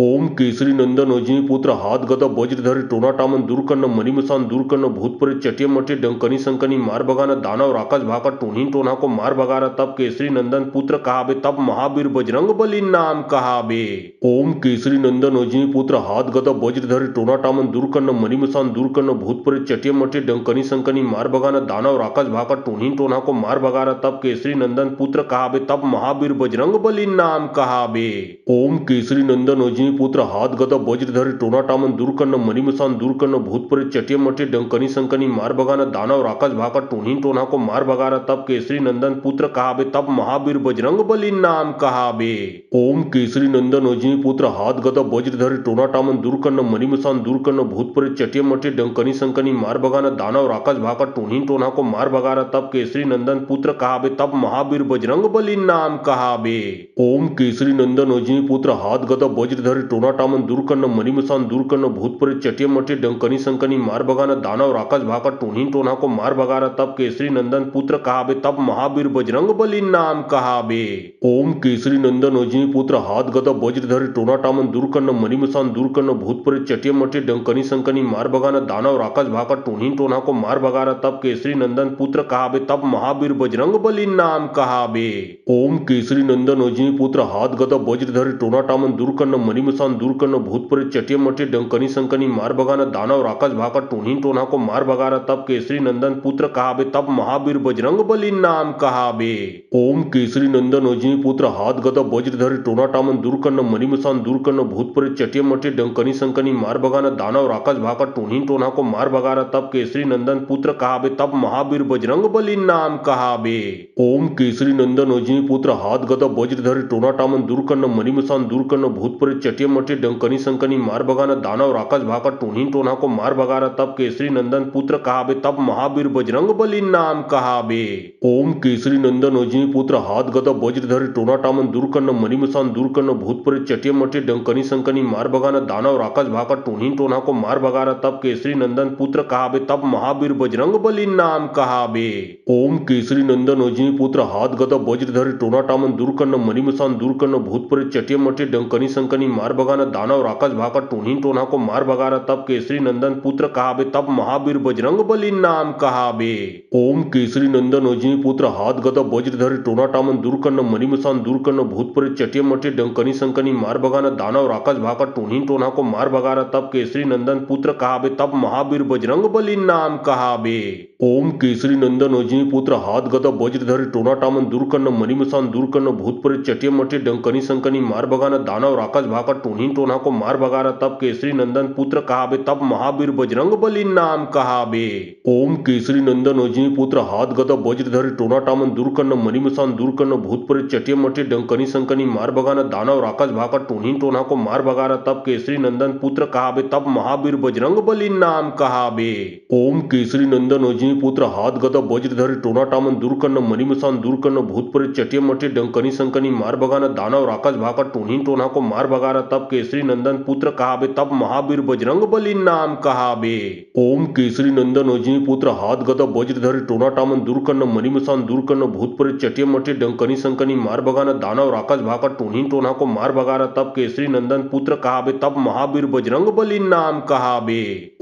Speaker 1: ओम केसरी नंदन अजनी पुत्र हाथ गदा वज्रधरी टोना टामन दूरकर्ण मणिमसान दूरकर्ण भूत प्रेत चटिय मटिय डंकनी संकनी मार भगाना दानव राक्षस भाका टोनी टोना को मार भगाना तब केसरी नंदन पुत्र कहाबे तब महावीर बजरंग बली नाम कहाबे। ओम केसरी नंदन अजनी पुत्र हाथ गदा वज्रधरी टोना टामन दूरकर्ण मणिमसान दूरकर्ण भूत प्रेत चटिय मटिय डंकनी संकनी मार भगाना दानव राक्षस भाका टोनी टोना को मार भगाना तब केसरी नंदन पुत्र कहाबे तब महावीर बजरंग बली नाम कहाबे। ओम केसरी नंदन अजनी पुत्र हाथ गदा वज्रधरी टोना टामन दूरकर्ण मणिमसान दूरकर्ण भूत प्रेत चटिय मटिय डंकनी संकनी मार भगाना दानव राक्षस भाका टोनी टोना को मार भगाना तब केसरी नंदन पुत्र कहाबे तब महावीर बजरंग बली नाम कहाबे। ओम केसरी नंदन अजनी पुत्र हाथ गदा वज्रधरी टोना टामन दूरकर्ण मणिमसान दूरकर्ण भूत प्रेत चटिय मटिय डंकनी संकनी मार भगाना दानव राक्षस भाका टोनी टोना को मार भगाना तब केसरी नंदन पुत्र कहाबे तब महावीर बजरंग बली नाम कहाबे। ओम केसरी नंदन अजनी पुत्र हाथ गदा वज्रधरी टोना टामन दूरकर्ण मणिमसान दूरकर्ण भूत प्रेत चटिय मटिय डंकनी संकनी मार भगाना दानव राक्षस भाका टोनी टोना को मार भगाना तब केसरी नंदन पुत्र कहाबे तब महावीर बजरंग बली नाम कहाबे। ओम केसरी नंदन अजनी पुत्र हाथ गदा वज्रधरी टोना टामन दूरकर्ण मणिमसान दूरकर्ण कन्न भूत प्रेत चटिय मटिय डंकनी संकनी मार भगाना दानव राक्षस भाका टोन्ही टोना को मार भगाना तब केसरी नंदन पुत्र कहाबे तब महावीर बजरंग बली नाम कहाबे। ओम केसरी नंदन अजनी पुत्र हाथ गदा वज्रधर टोना टामन दूरकन्न मणिमसान दूरकन्न भूत प्रेत चटिय मटिय डंकनी संकनी मार भगाना दानव राक्षस भाका टोन्ही टोना को मार भगाना तब केसरी नंदन पुत्र कहाबे तब महावीर बजरंग बली नाम कहाबे। ओम केसरी नंदन अजनी पुत्र हाथ गदा वज्रधर टोना टामन दूरकन्न मणिमसान दूरकन्न भूत प्रेत चटिय मटिय डंकनी संकनी मार भगाना दानव राक्षस भाका टोन्ही टोना को मार भगाना तब केसरी नंदन पुत्र कहाबे तब महावीर बजरंग बली नाम कहाबे। ओम केसरी नंदन अजनी पुत्र हाथ गदा वज्रधर टोना टामन दूरकन्न मणिमसान दूरकन्न भूत प्रेत चटिय मटिय डंकनी संकनी मार भगाना दानव राक्षस भाका टोन्ही टोना को मार भगाना तब केसरी नंदन पुत्र कहाबे तब महावीर बजरंग बली नाम कहाबे। ओम केसरी नंदन अजनी पुत्र हाथ गदा वज्रधर टोना टामन दूरकन्न मणिमसान दूरकन्न भूत प्रेत चटिय मटिय डंकनी संकनी मार भगाना दानव राक्षस भाका टोन्ही टोना को मार भगाना तब केसरी नंदन पुत्र कहाबे तब महावीर बजरंग बली नाम कहाबे। ओम केसरी नंदन अजनी पुत्र हाथ गदा वज्रधर टोना टामन दूरकन्न मणिमसान दूरकन्न भूत प्रेत चटिय मटिय डंकनी संकनी मार भगाना दानव राक्षस भाका टोन्ही टोना को मार भगाना तब केसरी नंदन पुत्र कहाबे तब महावीर बजरंग बली नाम कहाबे। ओम केसरी नंदन अजनी पुत्र हाथ गदा वज्रधर टोना टामन दूरकन्न मणिमसान दूरकन्न भूत प्रेत चटिय मटिय डंकनी संकनी मार भगाना दानव राक्षस भाका टोन्ही टोना को मार भगाना तब केसरी नंदन पुत्र कहाबे तब महावीर बजरंग बली नाम कहाबे। ओम केसरी नंदन अजनी पुत्र हाथ गदा वज्रधर टोना टामन दूरकन्न मणिमसान दूरकन्न भूत प्रेत चटिय मटिय डंकनी संकनी मार भगाना दानव राक्षस भाका टोन्ही टोना को मार भगाना तब केसरी नंदन पुत्र कहाबे तब महावीर बजरंग बली नाम कहाबे। ओम केसरी नंदन अजनी पुत्र हाथ गदा वज्रधर टोना टामन दूरकन्न मणिमसान दूरकन्न भूत प्रेत चटिय मटिय डंकनी संकनी मार भगाना दानव राक्षस भाका टोन्ही टोना को मार भगाना तब केसरी नंदन पुत्र कहाबे तब महावीर बजरंग बली नाम कहाबे। ओम केसरी नंदन अजनी पुत्र हाथ गदा वज्रधर टोना टामन दूरकन्न मणिमसान दूरकन्न भूत प्रेत चटिय मटिय डंकनी संकनी मार भगाना दानव राक्षस भाका टोन्ही टोना को मार भगाना तब केसरी नंदन पुत्र कहाबे तब महावीर बजरंग बली नाम कहाबे। ओम केसरी नंदन अजनी पुत्र हाथ गदा वज्रधर टोना टामन दूरकन्न मणिमसान दूरकन्न भूत प्रेत चटिय मटिय डंकनी संकनी मार भगाना दानव राक्षस भाका टोन्ही टोना को मार भगाना तब केसरी नंदन पुत्र कहाबे तब महावीर बजरंग बली नाम कहाबे।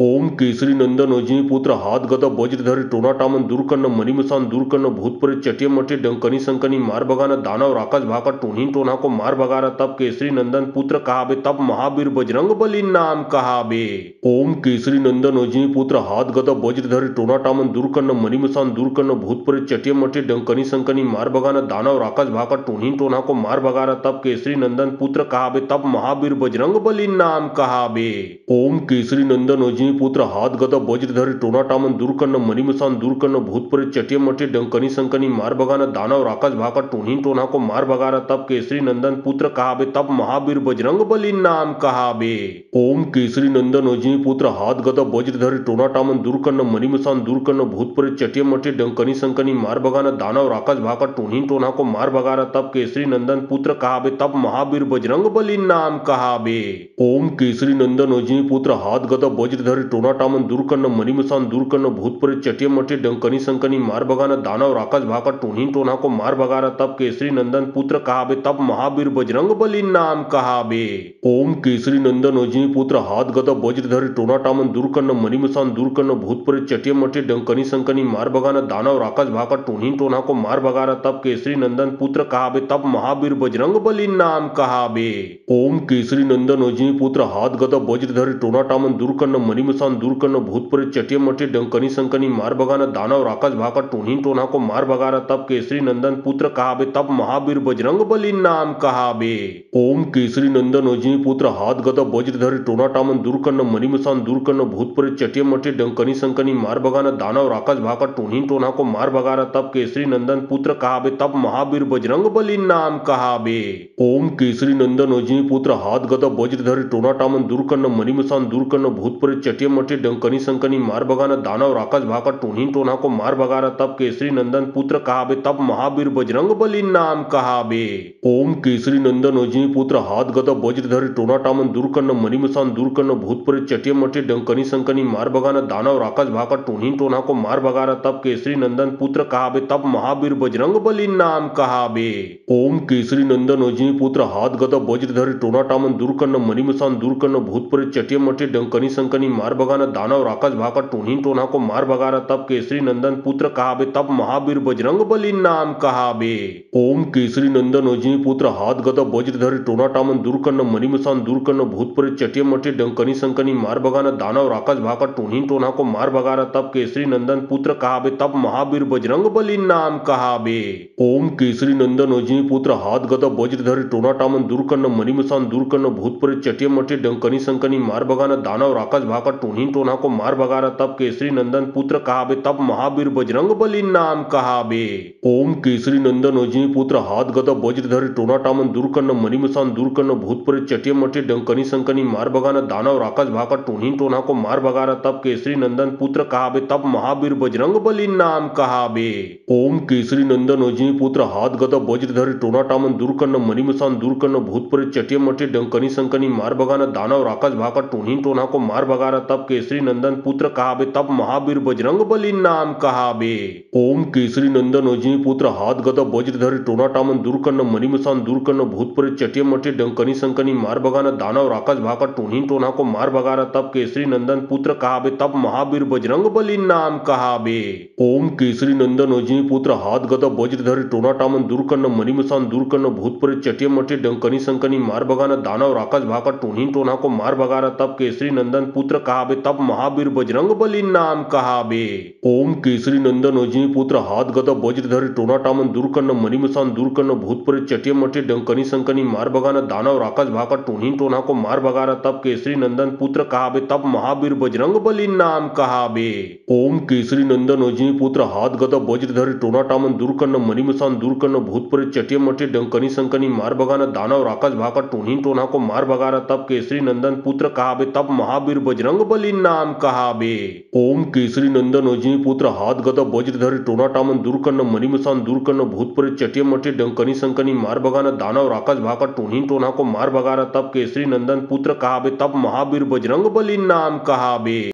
Speaker 1: ओम केसरी नंदन अजनी पुत्र हाथ गदा वज्रधर टोना टामन दूरकन्न मणिमसान दूरकन्न भूत प्रेत चटिय मटिय डंकनी संकनी मार भगाना दानव राक्षस भाका टोन्ही टोना को मार भगाना तब केसरी नंदन पुत्र कहाबे तब महावीर बजरंग बली नाम कहाबे। ओम केसरी नंदन अजनी पुत्र हाथ गदा वज्रधर टोना टामन दूरकन्न मणिमसान दूरकन्न भूत प्रेत चटिय मटिय डंकनी संकनी मार भगाना दानव राक्षस भाका टोन्ही टोना को मार भगाना तब केसरी नंदन पुत्र कहाबे तब महावीर बजरंग बली नाम कहाबे। ओम केसरी नंदन अजनी पुत्र हाथ गदा वज्रधर टोना टामन दूरकन्न मणिमसान दूरकन्न भूत प्रेत चटिय मटिय डंकनी संकनी मार भगाना दानव राक्षस भाका टोन्ही टोना को मार भगाना तब केसरी नंदन पुत्र कहाबे तब महावीर बजरंग बली नाम कहाबे। ओम केसरी नंदन अजनी पुत्र हाथ गदा वज्रधर टोना टामन दूरकन्न मणिमसान दूरकन्न भूत प्रेत चटिय मटिय डंकनी संकनी मार भगाना दानव राक्षस भाका टोन्ही टोना को मार भगाना तब केसरी नंदन पुत्र कहाबे तब महावीर बजरंग बली नाम कहाबे। ओम केसरी नंदन अजनी पुत्र हाथ गदा वज्रधर टोना टामन दूरकन्न मणिमसान दूरकन्न भूत प्रेत चटिय मटिय डंकनी संकनी मार भगाना दानव राक्षस भाका टोन्ही टोना को मार भगाना तब केसरी नंदन पुत्र कहाबे तब महावीर बजरंग बली नाम कहाबे। ओम केसरी नंदन अजनी पुत्र हाथ गदा वज्रधर टोना टामन दूरकन्न मणिमसान दूरकन्न भूत प्रेत चटिय मटिय डंकनी संकनी मार भगाना दानव राक्षस भाका टोन्ही टोना को मार भगाना तब केसरी नंदन पुत्र कहाबे तब महावीर बजरंग बली नाम कहाबे। ओम केसरी नंदन अजनी पुत्र हाथ गदा वज्रधर टोना टामन दूरकन्न मणिमसान दूरकन्न भूत प्रेत चटिय मटिय डंकनी संकनी मार भगाना दानव राक्षस भाका टोन्ही टोना को मार भगाना तब केसरी नंदन पुत्र कहाबे तब महावीर बजरंग बली नाम कहाबे। ओम केसरी नंदन अजनी पुत्र हाथ गदा वज्रधर टोना टामन दूरकन्न मणिमसान दूरकन्न भूत प्रेत चटिय मटिय डंकनी संकनी मार भगाना दानव राक्षस भाका टोन्ही टोना को मार भगाना तब केसरी नंदन पुत्र कहाबे तब महावीर बजरंग बली नाम कहाबे। ओम केसरी नंदन अजनी पुत्र हाथ गदा वज्रधर टोना टामन दूरकन्न मणिमसान दूरकन्न भूत प्रेत चटिय मटिय डंकनी संकनी मार भगाना दानव राक्षस भाका टूनी टोना को मार भगारा तब केसरी नंदन पुत्र कहाबे तब महावीर बजरंग बली नाम कहाबे। ओम केसरी नंदन अजनी पुत्र हाथ गदा वज्रधर टोना टामन दूरकर्ण मणिमसान दूरकर्ण भूतपुर चटिया मटी डंकनी संकनी मार भगाना दानव राक्षस भाका टूनी टोना को मार भगारा तब केसरी नंदन पुत्र कहाबे तब महावीर बजरंग बली नाम कहाबे। ओम केसरी नंदन अजनी पुत्र हाथ गदा वज्रधर टोना टामन दूरकर्ण मणिमसान दूरकर्ण भूतपुर चटिया मटी डंकनी संकनी मार भगाना दानव राक्षस भाका टूनी टोना को मार भगारा तब केसरी नंदन पुत्र कहाबे तब महावीर बजरंग बली नाम कहाबे। ओम केसरी नंदन अजनी पुत्र हाथ गदा वज्रधर टोना टामन दूरकर्ण मणिमसान दूरकर्ण भूतपुर चटिया मटी डंकनी संकनी मार भगाना दानव राक्षस भाका टूनी टोना को मार भगारा तब केसरी नंदन पुत्र कहाबे तब महावीर बजरंग बली नाम कहाबे। ओम केसरी नंदन अजनी पुत्र हाथ गदा वज्रधर टोना टामन दूरकर्ण मणिमसान दूरकर्ण भूतपुर चटिया मटी डंकनी संकनी मार भगाना दानव राक्षस भाका टूनी टोना को मार भगारा तब केसरी नंदन पुत्र कहाबे तब महावीर बजरंग बली नाम कहाबे। ओम केसरी नंदन अजनी पुत्र हाथ गदा वज्रधर टोना टामन दूरकर्ण मणिमसान दूरकर्ण भूतपुर चटिया मटी डंकनी संकनी मार भगाना दानव राक्षस भाका टूनी टोना को मार भगारा तब केसरी नंदन पुत्र कहाबे तब महावीर बजरंग बली नाम कहाबे। ओम केसरी नंदन अजनी पुत्र हाथ गदा वज्रधर टोना टामन दूरकर्ण मणिमसान दूरकर्ण भूतपुर चटिया मटी डंकनी संकनी मार भगाना दानव राक्षस भाका टूनी टोना को मार भगारा तब केसरी नंदन पुत्र कहाबे तब महावीर बजरंग बली नाम कहाबे। ओम केसरी नंदन अजनी पुत्र हाथ गदा वज्रधर टोना टामन दूरकर्ण मणिमसान दूरकर्ण भूतपुर चटिया मटी डंकनी संकनी मार भगाना दानव राक्षस भाका टूनी टोना को मार भगारा तब केसरी नंदन पुत्र कहाबे तब महावीर बजरंग बली नाम कहाबे। ओम केसरी नंदन अजनी पुत्र हाथ गदा वज्रधर टोना टामन दूरकर्ण मणिमसान दूरकर्ण भूतपुर चटिया मटी डंकनी संकनी मार भगाना दानव राक्षस भाका टूनी टोना को मार भगारा तब केसरी नंदन पुत्र कहाबे तब महावीर बजरंग बली नाम कहाबे। ओम केसरी नंदन अजनी पुत्र हाथ गदा वज्रधर टोना टामन दूरकर्ण मणिमसान दूरकर्ण भूतपुर चटिया मटी डंकनी संकनी मार भगाना दानव राक्षस भाका टूनी टोना को मार भगारा तब केसरी नंदन पुत्र कहाबे तब महावीर बजरंग बली नाम कहाबे। ओम केसरी नंदन अजनी पुत्र हाथ गदा वज्रधर टोना टामन दूरकर्ण मणिमसान दूरकर्ण भूतपुर चटिया मटी डंकनी संकनी मार भगाना दानव राक्षस भाका टूनी टोना को मार भगारा तब केसरी नंदन पुत्र कहाबे तब महावीर बजरंग बली नाम कहाबे। ओम केसरी नंदन अजनी पुत्र हाथ गदा वज्रधर टोना टामन दूरकर्ण मणिमसान दूरकर्ण भूतपुर चटिया मटी डंकनी संकनी मार भगाना दानव राक्षस भाका टूनी टोना को मार भगारा तब केसरी नंदन पुत्र कहाबे तब महावीर बजरंग बली नाम कहाबे।